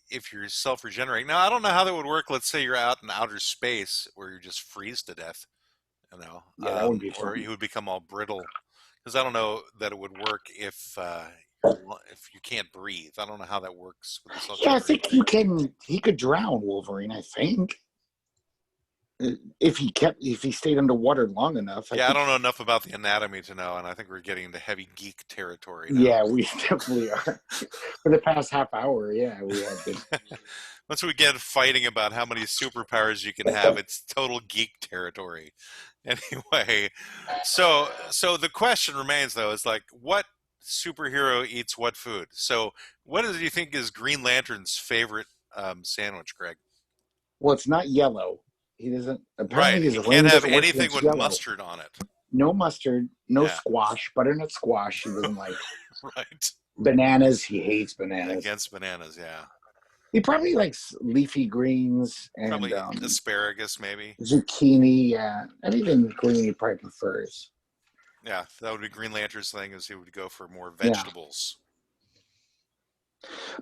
Speaker 1: if you're self-regenerating. Now, I don't know how that would work. Let's say you're out in outer space where you just freeze to death,
Speaker 2: Yeah, that would be
Speaker 1: or
Speaker 2: fun.
Speaker 1: you would become all brittle. Because I don't know that it would work if you can't breathe. I don't know how that works with the
Speaker 2: Yeah, I
Speaker 1: self-generating
Speaker 2: think
Speaker 1: thing.
Speaker 2: he could drown Wolverine, I think. If he stayed underwater long enough, I
Speaker 1: Yeah, I
Speaker 2: think.
Speaker 1: don't know enough about the anatomy to know, and I think we're getting into heavy geek territory now.
Speaker 2: Yeah, we definitely are. For the past half hour, yeah, we have been.
Speaker 1: Once we get fighting about how many superpowers you can have, it's total geek territory. Anyway, so the question remains though, is like, what superhero eats what food? So what do you think is Green Lantern's favorite sandwich, Greg?
Speaker 2: Well, it's not yellow. He doesn't.
Speaker 1: Right.
Speaker 2: Apparently,
Speaker 1: He
Speaker 2: his
Speaker 1: can't
Speaker 2: ring
Speaker 1: have
Speaker 2: doesn't work
Speaker 1: anything
Speaker 2: against
Speaker 1: with
Speaker 2: yellow.
Speaker 1: mustard on it.
Speaker 2: No mustard, no
Speaker 1: Yeah.
Speaker 2: squash, butternut squash. He doesn't like
Speaker 1: Right.
Speaker 2: bananas. He hates bananas.
Speaker 1: Against bananas, yeah.
Speaker 2: He probably likes leafy greens and
Speaker 1: Probably asparagus, maybe.
Speaker 2: zucchini. Yeah, anything green he probably prefers.
Speaker 1: Yeah, that would be Green Lantern's thing, is he would go for more
Speaker 2: Yeah.
Speaker 1: vegetables.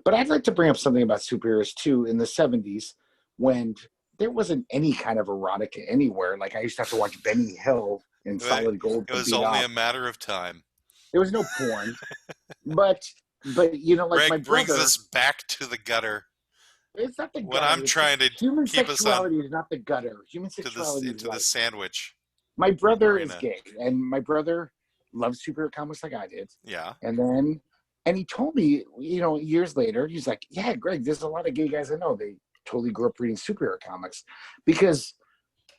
Speaker 2: But I'd like to bring up something about superheroes too. In the 70s, when there wasn't any kind of erotica anywhere, like I used to have to watch Benny Hill in Solid Gold
Speaker 1: It
Speaker 2: to
Speaker 1: was
Speaker 2: beat
Speaker 1: only
Speaker 2: up.
Speaker 1: a matter of time.
Speaker 2: There was no porn, but you know, like
Speaker 1: Greg
Speaker 2: my
Speaker 1: brings
Speaker 2: brother.
Speaker 1: us back to the gutter.
Speaker 2: It's not the
Speaker 1: When
Speaker 2: gutter.
Speaker 1: I'm
Speaker 2: it's
Speaker 1: trying to
Speaker 2: human
Speaker 1: keep us on
Speaker 2: sexuality is not the gutter. Human
Speaker 1: to
Speaker 2: sexuality is
Speaker 1: into
Speaker 2: like
Speaker 1: the sandwich.
Speaker 2: my brother is
Speaker 1: arena.
Speaker 2: gay, and my brother loves superhero comics like I did.
Speaker 1: Yeah.
Speaker 2: And he told me, you know, years later, he's like, "Yeah, Greg, there's a lot of gay guys I know. They totally grew up reading superhero comics because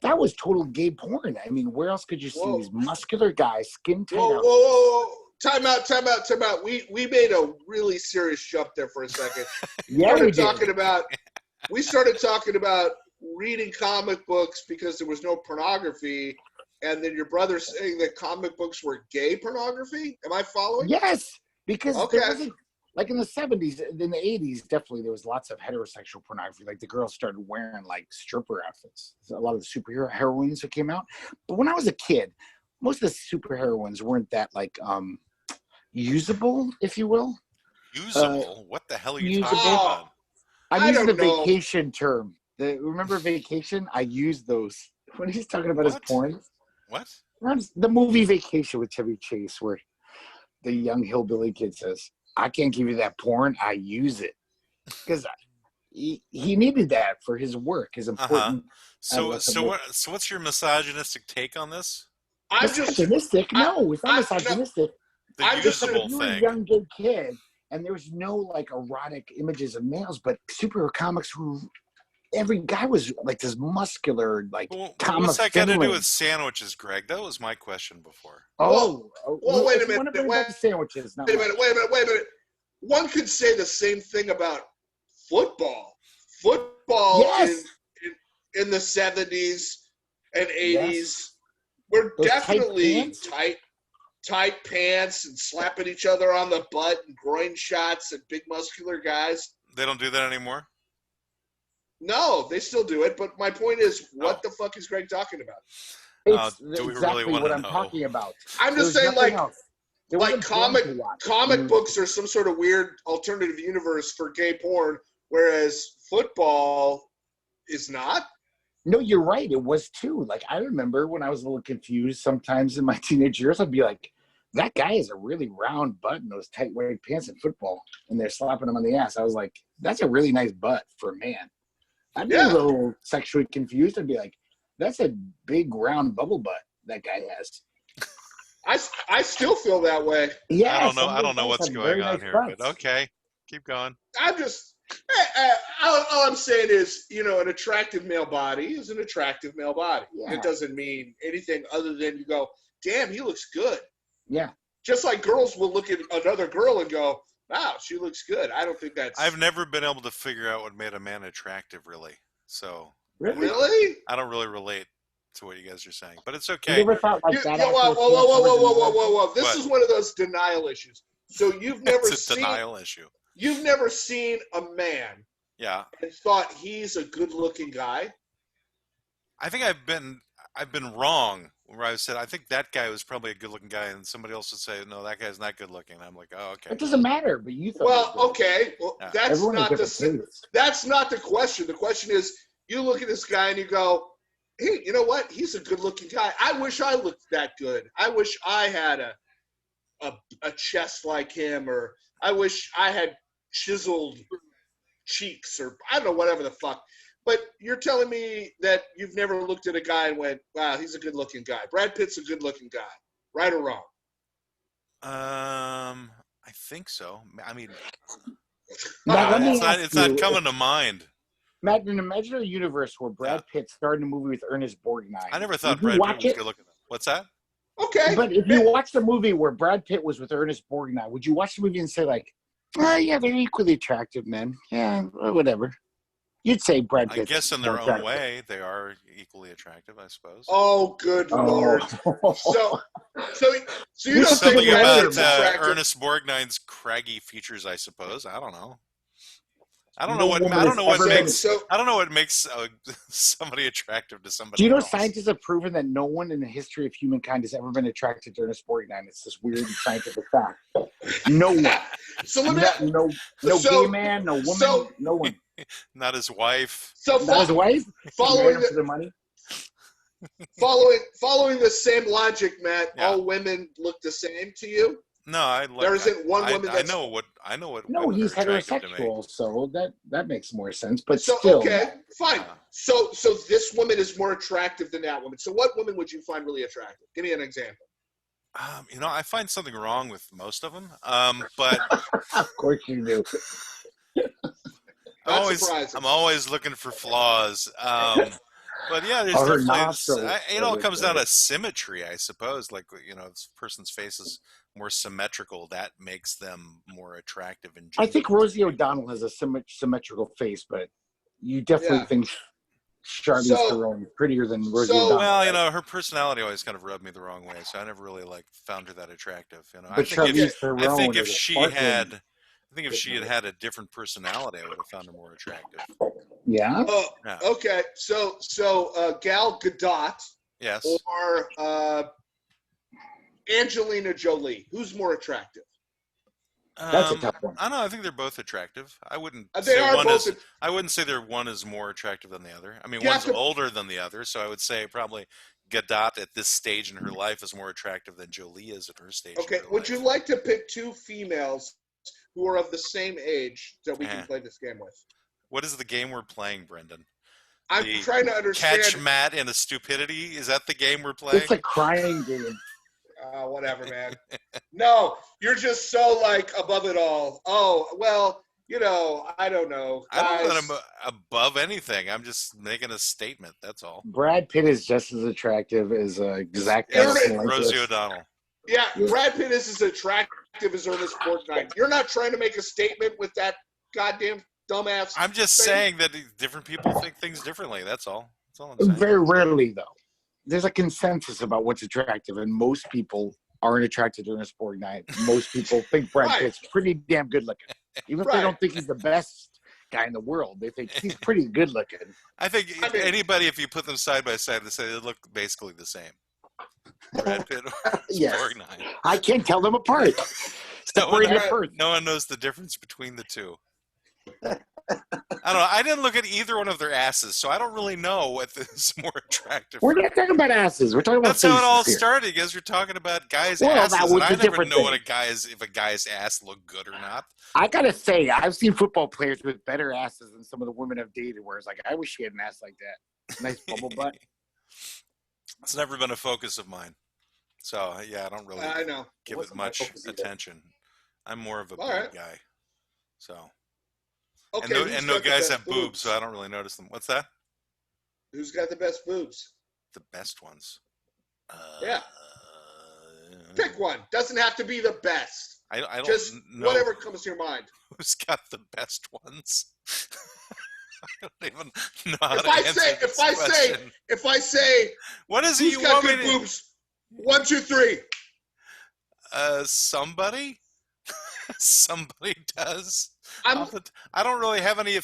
Speaker 2: that was total gay porn. I mean, where else could you see
Speaker 3: Whoa.
Speaker 2: these muscular guys, skin tight
Speaker 3: Whoa,
Speaker 2: out?"
Speaker 3: whoa, whoa, whoa. Time out. We made a really serious jump there for a second.
Speaker 2: Yeah, we did.
Speaker 3: We started talking about reading comic books because there was no pornography, and then your brother saying that comic books were gay pornography. Am I following?
Speaker 2: Yes, because
Speaker 3: Okay.
Speaker 2: there wasn't, like in the 70s, in the 80s, definitely there was lots of heterosexual pornography. Like the girls started wearing like stripper outfits. So a lot of the superhero heroines that came out. But when I was a kid, most of the super heroines weren't that like usable, if you will.
Speaker 1: Usable? What the hell are you
Speaker 2: usable?
Speaker 1: talking about?
Speaker 2: I'm
Speaker 3: I
Speaker 2: using the
Speaker 3: don't know.
Speaker 2: vacation term. Remember Vacation? I used those when he's talking about his
Speaker 1: What?
Speaker 2: porn.
Speaker 1: What?
Speaker 2: The movie Vacation with Chevy Chase, where the young hillbilly kid says, "I can't give you that porn. I use it," because he needed that for his work, his important.
Speaker 1: So what's your misogynistic take on this?
Speaker 3: I'm just
Speaker 2: Misogynistic? No, it's not
Speaker 3: no.
Speaker 2: misogynistic.
Speaker 1: The
Speaker 3: I'm just-
Speaker 1: usable
Speaker 2: If you were a
Speaker 1: thing.
Speaker 2: young gay kid and there was no like erotic images of males, but superhero comics were every guy was like this muscular, like
Speaker 1: Well,
Speaker 2: Tom
Speaker 1: what's that got to do
Speaker 2: Finlay.
Speaker 1: with sandwiches, Greg? That was my question before.
Speaker 2: Oh,
Speaker 3: well, wait a
Speaker 2: if you
Speaker 3: minute,
Speaker 2: wanna bring
Speaker 3: wait-
Speaker 2: back the sandwiches. Not
Speaker 3: Wait a
Speaker 2: much.
Speaker 3: minute. One could say the same thing about football. Football
Speaker 2: Yes.
Speaker 3: in the 70s and 80s
Speaker 2: Yes.
Speaker 3: were
Speaker 2: Those tight
Speaker 3: definitely
Speaker 2: pants.
Speaker 3: tight pants and slapping each other on the butt and groin shots and big muscular guys.
Speaker 1: They don't do that anymore?
Speaker 3: No, they still do it. But my point is, what
Speaker 1: Oh.
Speaker 3: the fuck is Greg talking about?
Speaker 2: It's
Speaker 1: do we really
Speaker 2: exactly
Speaker 1: wanna
Speaker 2: what I'm
Speaker 1: know?
Speaker 2: talking about.
Speaker 3: I'm
Speaker 2: There
Speaker 3: just
Speaker 2: was
Speaker 3: saying,
Speaker 2: nothing
Speaker 3: like,
Speaker 2: else. There
Speaker 3: like
Speaker 2: wasn't porn to watch.
Speaker 3: comic books are some sort of weird alternative universe for gay porn, whereas football is not.
Speaker 2: No, you're right. It was too. Like I remember when I was a little confused sometimes in my teenage years, I'd be like, that guy has a really round butt in those tight white pants in football, and they're slapping him on the ass. I was like, that's a really nice butt for a man. I'd be
Speaker 3: Yeah.
Speaker 2: a little sexually confused. I'd be like, that's a big round bubble butt that guy has.
Speaker 3: I still feel that way.
Speaker 2: Yeah,
Speaker 1: I don't know.
Speaker 2: some of
Speaker 1: I
Speaker 2: those
Speaker 1: don't know
Speaker 2: guys
Speaker 1: what's
Speaker 2: have
Speaker 1: going
Speaker 2: very
Speaker 1: on
Speaker 2: nice
Speaker 1: here,
Speaker 2: butts.
Speaker 1: but okay. Keep going.
Speaker 3: I'm just all I'm saying is, you know, an attractive male body is an attractive male body.
Speaker 2: Yeah.
Speaker 3: It doesn't mean anything other than you go, damn, he looks good.
Speaker 2: Yeah.
Speaker 3: Just like girls will look at another girl and go, wow, she looks good. I don't think that's
Speaker 1: I've never been able to figure out what made a man attractive, really. So
Speaker 3: really.
Speaker 1: I don't really relate to what you guys are saying, but it's
Speaker 2: You
Speaker 1: okay.
Speaker 2: ever thought like
Speaker 3: You-
Speaker 2: that?
Speaker 3: you-
Speaker 2: actor
Speaker 3: whoa,
Speaker 2: was
Speaker 3: whoa, whoa, whoa,
Speaker 2: handsome
Speaker 3: whoa,
Speaker 2: as
Speaker 3: whoa,
Speaker 2: an
Speaker 3: whoa, whoa! This
Speaker 1: What?
Speaker 3: is one of those denial issues. So you've never
Speaker 1: It's a
Speaker 3: seen
Speaker 1: denial issue.
Speaker 3: you've never seen a man
Speaker 1: Yeah,
Speaker 3: and thought he's a good-looking guy.
Speaker 1: I think I've been wrong where I said I think that guy was probably a good-looking guy, and somebody else would say no, that guy's not good-looking. I'm like, oh, okay.
Speaker 2: It doesn't matter, but you thought.
Speaker 3: Well,
Speaker 2: it was good.
Speaker 3: okay, well
Speaker 1: Yeah.
Speaker 3: that's
Speaker 2: Everyone has
Speaker 3: not the
Speaker 2: different tastes.
Speaker 3: that's not the question. The question is, you look at this guy and you go, hey, you know what? He's a good-looking guy. I wish I looked that good. I wish I had a a chest like him, or I wish I had chiseled cheeks, or I don't know, whatever the fuck. But you're telling me that you've never looked at a guy and went, wow, he's a good-looking guy. Brad Pitt's a good-looking guy, right or wrong?
Speaker 1: I think so. I mean,
Speaker 2: Now, let me
Speaker 1: it's
Speaker 2: ask
Speaker 1: not
Speaker 2: you,
Speaker 1: coming to mind.
Speaker 2: Matt, in an imaginary universe where Brad Pitt starred in a movie with Ernest Borgnine,
Speaker 1: I never thought
Speaker 2: would you
Speaker 1: Brad Pitt
Speaker 2: watch
Speaker 1: was
Speaker 2: it?
Speaker 1: good looking. What's that?
Speaker 3: Okay.
Speaker 2: But if you watched a movie where Brad Pitt was with Ernest Borgnine, would you watch the movie and say like, "Oh yeah, they're equally attractive men. Yeah, whatever." You'd say Brad
Speaker 1: I
Speaker 2: Pitt.
Speaker 1: guess in their own way, they are equally attractive, I suppose.
Speaker 3: Oh, good Lord. So you
Speaker 2: There's
Speaker 3: don't
Speaker 1: Something
Speaker 3: think Brad
Speaker 1: about
Speaker 3: Pitt's attractive?
Speaker 1: Ernest Borgnine's craggy features, I suppose. I don't know. I don't
Speaker 2: No
Speaker 1: know what
Speaker 2: woman
Speaker 1: I don't
Speaker 2: has
Speaker 1: know what
Speaker 2: ever been-
Speaker 1: makes
Speaker 3: So,
Speaker 1: I don't know what makes somebody attractive to somebody
Speaker 2: Do you know
Speaker 1: else.
Speaker 2: scientists have proven that no one in the history of humankind has ever been attracted to Ernest Borgnine? It's this weird scientific fact. No one.
Speaker 3: so let me.
Speaker 2: No
Speaker 3: So-
Speaker 2: gay man, no woman,
Speaker 3: so-
Speaker 2: no one.
Speaker 1: Not his wife.
Speaker 3: So
Speaker 2: Not his wife.
Speaker 3: following
Speaker 2: Married him for the money.
Speaker 3: following the same logic, Matt,
Speaker 1: Yeah.
Speaker 3: all women look the same to you.
Speaker 1: No, I like.
Speaker 3: There isn't one woman
Speaker 1: I
Speaker 3: that's-
Speaker 1: know what. I know what.
Speaker 2: No,
Speaker 1: women
Speaker 2: he's
Speaker 1: are attractive to me.
Speaker 2: heterosexual, so that makes more sense. But
Speaker 3: So
Speaker 2: still,
Speaker 3: okay, fine.
Speaker 1: Uh,
Speaker 3: So this woman is more attractive than that woman. So what woman would you find really attractive? Give me an example.
Speaker 1: I find something wrong with most of them. But
Speaker 2: of course you do.
Speaker 3: Not surprising.
Speaker 1: I'm always looking for flaws. But yeah, there's
Speaker 2: Or her
Speaker 1: definitely
Speaker 2: nostrils.
Speaker 1: it all comes down to symmetry, I suppose. Like this person's face is more symmetrical. That makes them more attractive. In
Speaker 2: I think Rosie O'Donnell has a symmetrical face, but you definitely
Speaker 3: Yeah.
Speaker 2: think Charlize
Speaker 3: So-
Speaker 2: Theron is prettier than Rosie
Speaker 3: so-
Speaker 2: O'Donnell.
Speaker 1: well, her personality always kind of rubbed me the wrong way, so I never really found her that attractive.
Speaker 2: but
Speaker 1: I think
Speaker 2: Charlize Theron
Speaker 1: I think
Speaker 2: is
Speaker 1: if
Speaker 2: a
Speaker 1: she
Speaker 2: sparkling-
Speaker 1: had. I think if she had had a different personality, I would have found her more attractive.
Speaker 2: yeah.
Speaker 3: Oh,
Speaker 1: Yeah.
Speaker 3: okay. So Gal Gadot
Speaker 1: Yes.
Speaker 3: or Angelina Jolie, who's more attractive?
Speaker 2: That's a tough one.
Speaker 1: I don't know. I think they're both attractive. I wouldn't
Speaker 3: They
Speaker 1: say
Speaker 3: are
Speaker 1: one
Speaker 3: both.
Speaker 1: is. I wouldn't say one is more attractive than the other. I mean,
Speaker 3: You
Speaker 1: one's
Speaker 3: have to-
Speaker 1: older than the other, so I would say probably Gadot at this stage in her life is more attractive than Jolie is at her stage.
Speaker 3: Okay.
Speaker 1: In her
Speaker 3: Would you
Speaker 1: life.
Speaker 3: like to pick two females who are of the same age that we can play this game with?
Speaker 1: What is the game we're playing, Brendan?
Speaker 3: I'm
Speaker 1: The
Speaker 3: trying to understand.
Speaker 1: Catch Matt in a stupidity. Is that the game we're playing?
Speaker 2: It's a crying game.
Speaker 3: Whatever, man. No, you're just so above it all. Oh, well, I don't know.
Speaker 1: I don't know
Speaker 3: Guys,
Speaker 1: that I'm above anything. I'm just making a statement. That's all.
Speaker 2: Brad Pitt is just as attractive as Zach
Speaker 3: Aaron-
Speaker 2: Efron.
Speaker 1: Rosie O'Donnell.
Speaker 3: yeah, Brad Pitt is as attractive as Ernest Borgnine. You're not trying to make a statement with that goddamn dumbass.
Speaker 1: I'm just
Speaker 3: thing.
Speaker 1: saying that different people think things differently. That's all. That's all I'm saying.
Speaker 2: Very rarely, though. There's a consensus about what's attractive, and most people aren't attracted to Ernest Borgnine. Most people think Brad
Speaker 3: Right.
Speaker 2: Pitt's pretty damn good looking. Even if
Speaker 3: Right.
Speaker 2: they don't think he's the best guy in the world, they think he's pretty good looking.
Speaker 1: I think
Speaker 3: I mean-
Speaker 1: anybody, if you put them side by side, they look basically the same. Brad Pitt or
Speaker 2: Yes.
Speaker 1: Borgnine.
Speaker 2: I can't tell them apart.
Speaker 1: No one,
Speaker 2: Separated at birth.
Speaker 1: no one knows the difference between the two. I don't know. I didn't look at either one of their asses, so I don't really know what is more attractive.
Speaker 2: We're not talking about asses. We're talking about
Speaker 1: That's how it all
Speaker 2: faces here.
Speaker 1: started, because you're talking about guys'
Speaker 2: Well,
Speaker 1: asses,
Speaker 2: that was
Speaker 1: and
Speaker 2: a
Speaker 1: I never
Speaker 2: different
Speaker 1: know what
Speaker 2: thing.
Speaker 1: if a guy's ass looked good or not.
Speaker 2: I gotta say, I've seen football players with better asses than some of the women I've dated. Where it's like, I wish she had an ass like that. Nice bubble butt.
Speaker 1: It's never been a focus of mine. So yeah, I don't really
Speaker 3: I know.
Speaker 1: give it
Speaker 3: Wasn't my
Speaker 1: much
Speaker 3: focus either.
Speaker 1: attention. I'm more of a
Speaker 3: All
Speaker 1: boob
Speaker 3: right.
Speaker 1: guy. So
Speaker 3: Okay,
Speaker 1: and
Speaker 3: who's
Speaker 1: no
Speaker 3: got the
Speaker 1: guys
Speaker 3: best
Speaker 1: have boobs, so I don't really notice them. What's that?
Speaker 3: Who's got the best boobs?
Speaker 1: The best ones.
Speaker 3: Yeah. Pick one. Doesn't have to be the best.
Speaker 1: I don't
Speaker 3: Just
Speaker 1: know
Speaker 3: whatever comes to your mind.
Speaker 1: who's got the best ones. I don't even know how
Speaker 3: If
Speaker 1: to
Speaker 3: I
Speaker 1: answer
Speaker 3: say-
Speaker 1: this
Speaker 3: if I say-
Speaker 1: question.
Speaker 3: If I say
Speaker 1: What is it
Speaker 3: who's
Speaker 1: you
Speaker 3: got
Speaker 1: want me
Speaker 3: good
Speaker 1: to?
Speaker 3: boobs, 1, 2, 3.
Speaker 1: Somebody. Somebody does.
Speaker 3: I'm
Speaker 1: I don't really have any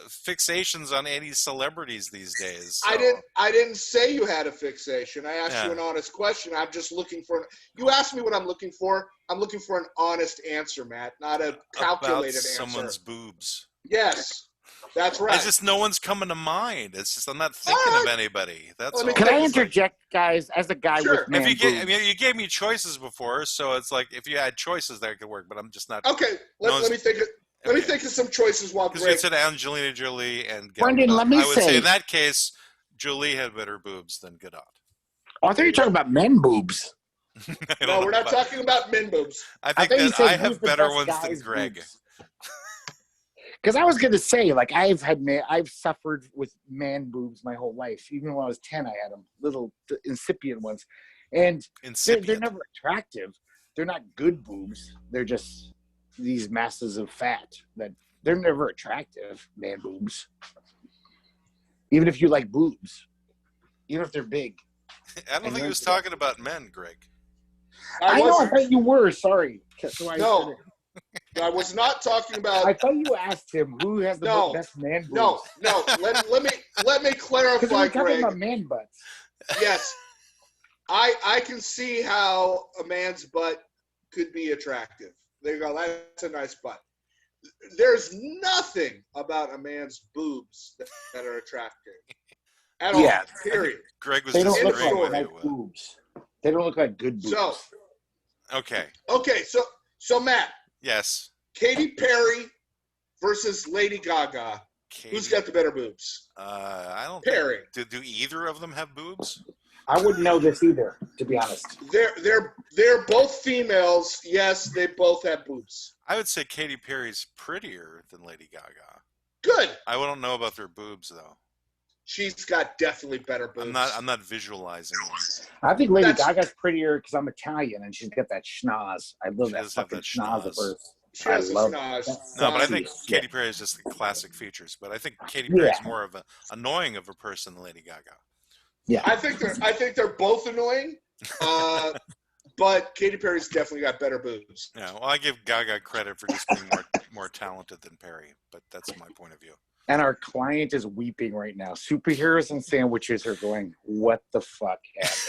Speaker 1: fixations on any celebrities these days. So.
Speaker 3: I didn't say you had a fixation. I asked you
Speaker 1: Yeah.
Speaker 3: an honest question. I'm just looking for you asked me what I'm looking for. I'm looking for an honest answer, Matt, not a
Speaker 1: About
Speaker 3: calculated answer.
Speaker 1: someone's boobs.
Speaker 3: Yes. That's right.
Speaker 1: I just no one's coming to mind. It's just I'm not thinking of anybody. That's
Speaker 3: Let me
Speaker 1: all.
Speaker 2: Can I
Speaker 3: Thanks,
Speaker 2: interject, guys? As a guy
Speaker 3: Sure.
Speaker 2: with man
Speaker 1: If you
Speaker 2: boobs,
Speaker 1: I mean, you gave me choices before, so it's like if you had choices, that could work. But I'm just not.
Speaker 3: Okay, let me think. Let me think of some choices while
Speaker 1: Because
Speaker 3: Greg.
Speaker 1: you said Angelina Jolie and Gal
Speaker 2: Brendan,
Speaker 1: Gadot.
Speaker 2: let me
Speaker 1: I would say
Speaker 2: say-
Speaker 1: in that case, Jolie had better boobs than Gadot.
Speaker 2: oh, I thought you were talking about men boobs.
Speaker 1: I don't
Speaker 3: No,
Speaker 1: know
Speaker 3: we're not
Speaker 1: about-
Speaker 3: talking about men boobs.
Speaker 1: I
Speaker 2: I
Speaker 1: think
Speaker 2: thought you
Speaker 1: that
Speaker 2: said
Speaker 1: I
Speaker 2: who's
Speaker 1: have
Speaker 2: the
Speaker 1: better
Speaker 2: best
Speaker 1: ones than
Speaker 2: guy's
Speaker 1: Greg.
Speaker 2: boobs. Because I was going to say, like, I've suffered with man boobs my whole life. Even when I was 10, I had them, little incipient ones. And they're
Speaker 1: Incipient.
Speaker 2: never attractive. They're not good boobs. They're just these masses of fat that they're never attractive, man boobs. Even if you like boobs, even if they're big.
Speaker 1: I don't think he was talking about men, Greg.
Speaker 2: I know, I
Speaker 3: wasn't.
Speaker 2: thought you were. Sorry. So
Speaker 3: No. I was not talking about.
Speaker 2: I thought you asked him who has the
Speaker 3: No.
Speaker 2: best man boobs.
Speaker 3: No. Let me
Speaker 2: Because
Speaker 3: clarify,
Speaker 2: we're talking
Speaker 3: Greg.
Speaker 2: about man butts.
Speaker 3: Yes, I can see how a man's butt could be attractive. There you go. That's a nice butt. There's nothing about a man's boobs that are attractive at all.
Speaker 2: Yeah.
Speaker 3: Period.
Speaker 1: Greg was
Speaker 2: They don't look
Speaker 1: disagreeing with
Speaker 2: like
Speaker 1: you.
Speaker 2: boobs. They don't look like good boobs.
Speaker 3: So
Speaker 1: Okay.
Speaker 3: okay, so Matt,
Speaker 1: Yes.
Speaker 3: Katy Perry versus Lady Gaga.
Speaker 1: Katy,
Speaker 3: Who's got the better boobs?
Speaker 1: I don't
Speaker 3: Perry.
Speaker 1: think. Do either of them have boobs?
Speaker 2: I wouldn't know this either, to be honest.
Speaker 3: They're both females. Yes, they both have boobs.
Speaker 1: I would say Katy Perry's prettier than Lady Gaga.
Speaker 3: Good.
Speaker 1: I don't know about their boobs though.
Speaker 3: She's got definitely better boobs.
Speaker 1: I'm not visualizing them.
Speaker 2: I think Lady
Speaker 3: That's-
Speaker 2: Gaga's prettier because I'm Italian and she's got that schnoz. I love
Speaker 1: She
Speaker 2: that
Speaker 1: does have
Speaker 2: fucking
Speaker 1: that
Speaker 2: schnoz of
Speaker 1: schnoz.
Speaker 2: hers.
Speaker 3: She has
Speaker 2: I
Speaker 3: a
Speaker 2: love
Speaker 3: schnoz.
Speaker 2: That's
Speaker 1: No, but I
Speaker 2: sexy
Speaker 1: think
Speaker 2: as shit.
Speaker 1: Katy Perry is just the classic features. But I think Katy Perry is more of a annoying of a person than Lady Gaga.
Speaker 2: Yeah.
Speaker 3: I think they're both annoying, but Katy Perry's definitely got better boobs.
Speaker 1: Yeah, well, I give Gaga credit for just being more talented than Perry, but that's my point of view.
Speaker 2: And our client is weeping right now. Superheroes and sandwiches are going, what the fuck happened?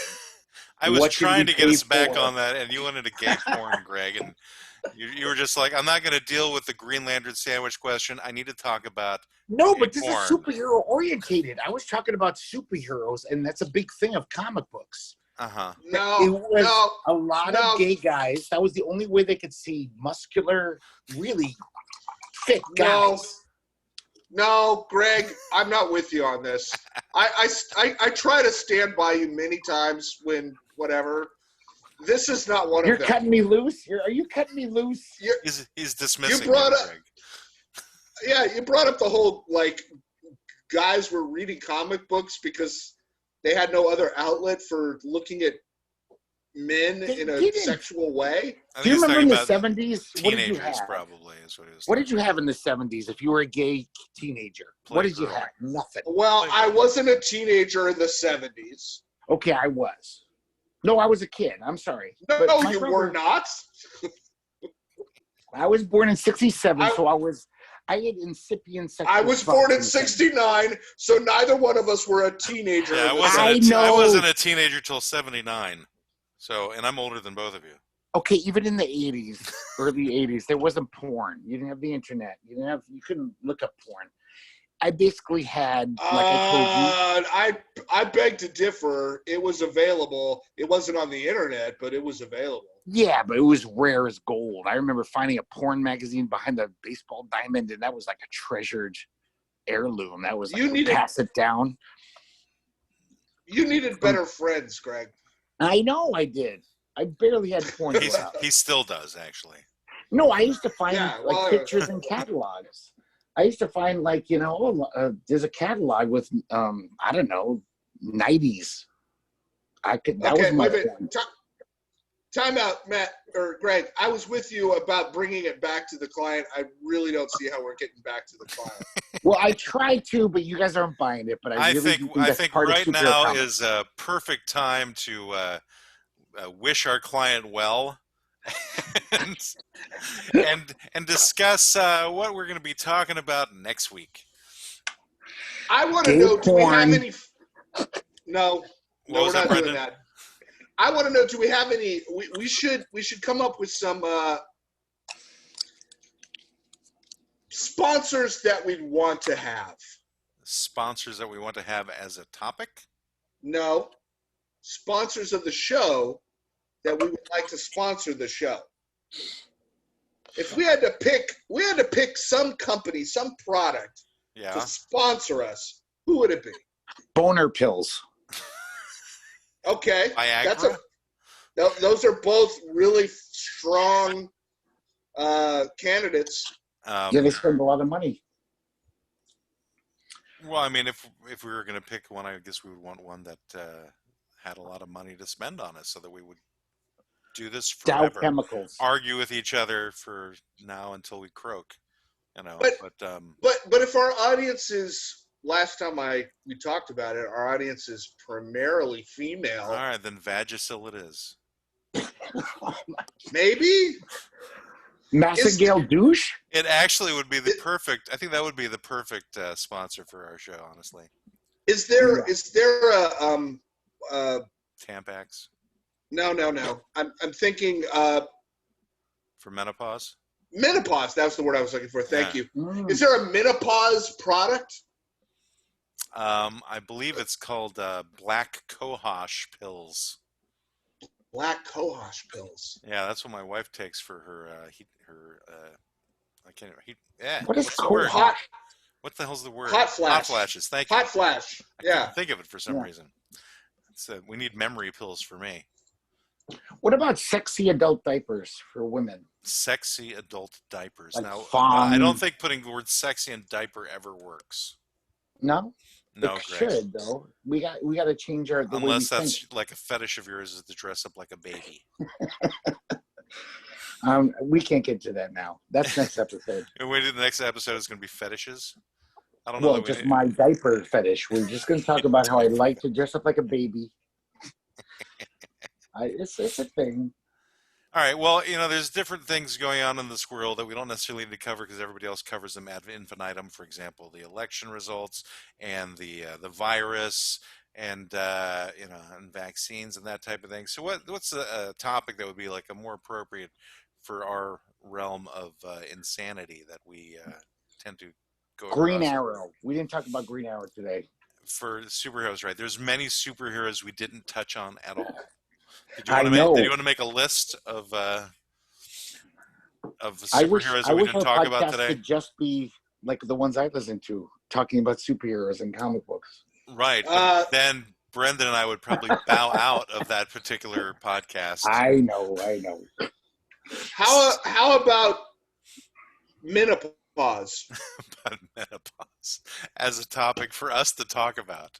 Speaker 1: I was
Speaker 2: What did
Speaker 1: trying
Speaker 2: we
Speaker 1: to get
Speaker 2: pay
Speaker 1: us back
Speaker 2: for?
Speaker 1: on that, and you wanted to gay porn, Greg, and you were just like, I'm not going to deal with the Green Lantern sandwich question. I need to talk about
Speaker 2: No,
Speaker 1: gay
Speaker 2: but this
Speaker 1: porn.
Speaker 2: is superhero orientated. I was talking about superheroes, and that's a big thing of comic books.
Speaker 1: Uh-huh.
Speaker 2: It
Speaker 3: No,
Speaker 2: was
Speaker 3: no,
Speaker 2: a lot
Speaker 3: no.
Speaker 2: of gay guys. That was the only way they could see muscular, really fit
Speaker 3: No.
Speaker 2: guys.
Speaker 3: no, Greg, I'm not with you on this. I try to stand by you many times when whatever. This is not one
Speaker 2: You're
Speaker 3: of them.
Speaker 2: cutting me loose? Are you cutting me loose?
Speaker 1: He's dismissing
Speaker 3: brought
Speaker 1: you,
Speaker 3: up-
Speaker 1: Greg.
Speaker 3: Yeah, you brought up the whole like guys were reading comic books because they had no other outlet for looking at men
Speaker 2: They
Speaker 3: in a
Speaker 2: didn't.
Speaker 3: sexual way.
Speaker 1: I
Speaker 2: Do you
Speaker 1: he's
Speaker 2: remember in the
Speaker 1: talking about
Speaker 2: 70s? What did you
Speaker 1: teenagers,
Speaker 2: have?
Speaker 1: probably, is what he was
Speaker 2: What
Speaker 1: talking
Speaker 2: did you have in the 70s if you were a gay teenager? What did you
Speaker 1: Playgirl.
Speaker 2: have? Nothing.
Speaker 3: Well, I wasn't a teenager in the 70s.
Speaker 2: Okay, I was. No, I was a kid. I'm sorry.
Speaker 3: No,
Speaker 2: But my
Speaker 3: you
Speaker 2: brother-
Speaker 3: were not.
Speaker 2: I was born in 67,
Speaker 3: I-
Speaker 2: so I had incipient sexual
Speaker 3: I was
Speaker 2: thoughts
Speaker 3: born in
Speaker 2: the 70s.
Speaker 3: '69, so neither one of us were a teenager.
Speaker 1: Yeah,
Speaker 3: in the
Speaker 2: I
Speaker 1: I
Speaker 2: know.
Speaker 1: wasn't a teenager till 79. So, and I'm older than both of you.
Speaker 2: Okay, even in the 80s, early 80s, there wasn't porn. You didn't have the internet. You couldn't look up porn. I basically had, like I told you,
Speaker 3: I beg to differ. It was available. It wasn't on the internet, but it was available.
Speaker 2: yeah, but it was rare as gold. I remember finding a porn magazine behind the baseball diamond, and that was like a treasured heirloom. That was like,
Speaker 3: You needed-
Speaker 2: pass it down.
Speaker 3: You needed better friends, Greg.
Speaker 2: I know I did. I barely had porn.
Speaker 1: He's,
Speaker 2: growing up.
Speaker 1: he still does, actually.
Speaker 2: No, I used to find
Speaker 3: Yeah,
Speaker 2: like
Speaker 3: well,
Speaker 2: pictures and catalogs. I used to find like, there's a catalog with, I don't know, 90s. That was my
Speaker 3: wait a minute.
Speaker 2: porn.
Speaker 3: Time out, Matt or Greg. I was with you about bringing it back to the client. I really don't see how we're getting back to the client.
Speaker 2: Well, I tried to, but you guys aren't buying it. But I really do
Speaker 1: I
Speaker 2: that's
Speaker 1: think
Speaker 2: part of
Speaker 1: right
Speaker 2: superhero
Speaker 1: now
Speaker 2: comics.
Speaker 1: is a perfect time to wish our client well and discuss what we're going to be talking about next week.
Speaker 3: I want to
Speaker 2: Gay
Speaker 3: know, do we have
Speaker 2: porn.
Speaker 3: any? No,
Speaker 1: What was
Speaker 3: we're
Speaker 1: that,
Speaker 3: not doing
Speaker 1: Brendan?
Speaker 3: that. I want to know, do we have any? We should come up with some sponsors that we'd want to have.
Speaker 1: Sponsors that we want to have as a topic?
Speaker 3: No, sponsors of the show that we would like to sponsor the show. If we had to pick some company, some product
Speaker 1: Yeah.
Speaker 3: to sponsor us, who would it be?
Speaker 2: Boner pills.
Speaker 3: Okay,
Speaker 1: Viagra?
Speaker 3: those are both really strong candidates.
Speaker 2: Yeah, they spend a lot of money.
Speaker 1: Well, I mean, if we were going to pick one, I guess we would want one that had a lot of money to spend on it, so that we would do this
Speaker 2: Dow
Speaker 1: forever.
Speaker 2: Chemicals.
Speaker 1: Argue with each other for now until we croak,
Speaker 3: But if our audience is, last time we talked about it, our audience is primarily female.
Speaker 1: all right, then Vagisil it is.
Speaker 3: Maybe.
Speaker 2: Massagale douche?
Speaker 1: It actually would be the perfect. I think that would be the perfect sponsor for our show. Honestly,
Speaker 3: Is there a
Speaker 1: Tampax
Speaker 3: no. I'm thinking
Speaker 1: for menopause.
Speaker 3: menopause. That's the word I was looking for. Thank
Speaker 1: Yeah.
Speaker 3: you.
Speaker 2: Mm.
Speaker 3: Is there a menopause product?
Speaker 1: I believe it's called Black Cohosh pills.
Speaker 3: Black cohosh pills.
Speaker 1: Yeah, that's what my wife takes for her. I can't. Yeah.
Speaker 2: What is
Speaker 1: what's the word?
Speaker 2: cohosh?
Speaker 1: What the hell's the word?
Speaker 3: Hot flash.
Speaker 1: Hot flashes. Thank you.
Speaker 3: Hot flash.
Speaker 1: I
Speaker 3: Yeah.
Speaker 1: couldn't think of it for some
Speaker 2: Yeah.
Speaker 1: reason. We need memory pills for me.
Speaker 2: What about sexy adult diapers for women?
Speaker 1: Sexy adult diapers.
Speaker 2: Like
Speaker 1: Now,
Speaker 2: fawn.
Speaker 1: I don't think putting the word sexy in diaper ever works.
Speaker 2: No?
Speaker 1: No,
Speaker 2: it
Speaker 1: Greg.
Speaker 2: should, though. We got to change the way we
Speaker 1: Unless that's
Speaker 2: think.
Speaker 1: like a fetish of yours is to dress up like a baby.
Speaker 2: We can't get to that now. That's next episode.
Speaker 1: And wait, the next episode is going to be fetishes. I don't know.
Speaker 2: Well,
Speaker 1: that we
Speaker 2: just
Speaker 1: need-
Speaker 2: my diaper fetish. We're just going to talk about how I like to dress up like a baby. It's a thing.
Speaker 1: All right. Well, there's different things going on in this world that we don't necessarily need to cover because everybody else covers them ad infinitum. For example, the election results and the virus and and vaccines and that type of thing. So what's a topic that would be like a more appropriate for our realm of insanity that we tend to go
Speaker 2: Green
Speaker 1: across?
Speaker 2: Arrow. We didn't talk about Green Arrow today.
Speaker 1: For superheroes, right? There's many superheroes we didn't touch on at all. Did you
Speaker 2: I
Speaker 1: want
Speaker 2: know.
Speaker 1: to make a list of
Speaker 2: I
Speaker 1: superheroes
Speaker 2: wish
Speaker 1: that we
Speaker 2: our
Speaker 1: didn't talk about
Speaker 2: podcast
Speaker 1: today?
Speaker 2: could just be like the ones I listen to, talking about superheroes and comic books.
Speaker 1: Right. But then Brendan and I would probably bow out of that particular podcast.
Speaker 2: I know.
Speaker 3: How about menopause?
Speaker 1: About menopause as a topic for us to talk about.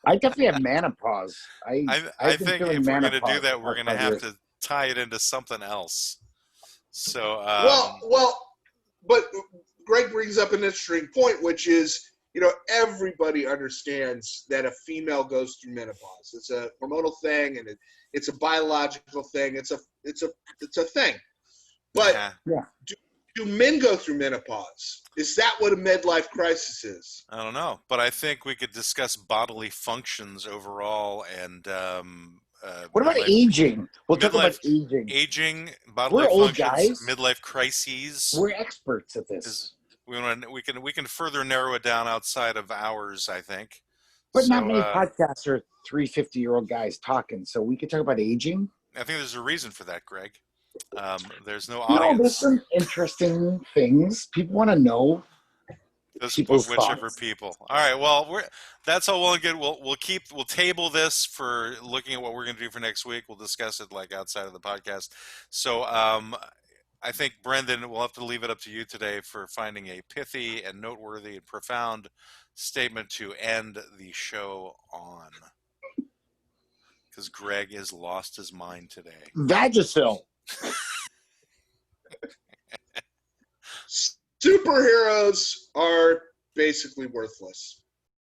Speaker 2: I definitely have menopause.
Speaker 1: I
Speaker 2: I've been
Speaker 1: think
Speaker 2: feeling
Speaker 1: if we're going to do
Speaker 2: menopause
Speaker 1: that,
Speaker 2: for
Speaker 1: we're going to
Speaker 2: 5
Speaker 1: have
Speaker 2: years.
Speaker 1: to tie it into something else. So,
Speaker 3: but Greg brings up an interesting point, which is, everybody understands that a female goes through menopause. It's a hormonal thing, and it's a biological thing. It's a thing. But
Speaker 1: yeah,
Speaker 3: do men go through menopause? Is that what a midlife crisis is?
Speaker 1: I don't know, but I think we could discuss bodily functions overall and
Speaker 2: What about
Speaker 1: midlife-
Speaker 2: aging? We'll talk about
Speaker 1: midlife-
Speaker 2: aging.
Speaker 1: bodily
Speaker 2: We're old
Speaker 1: functions,
Speaker 2: guys.
Speaker 1: midlife crises.
Speaker 2: We're experts at this.
Speaker 1: We can further narrow it down outside of hours, I think.
Speaker 2: But
Speaker 1: So,
Speaker 2: not many podcasts are 350-year-old guys talking, so we could talk about aging.
Speaker 1: I think there's a reason for that, Greg. There's no
Speaker 2: No,
Speaker 1: audience.
Speaker 2: there's some interesting things. People want to know. people's
Speaker 1: Whichever
Speaker 2: thoughts.
Speaker 1: people. All right. Well, that's all well and good. We'll table this for looking at what we're going to do for next week. We'll discuss it like outside of the podcast. So I think Brendan, we'll have to leave it up to you today for finding a pithy and noteworthy and profound statement to end the show on. Because Greg has lost his mind today.
Speaker 2: Vagisil.
Speaker 3: Superheroes are basically worthless.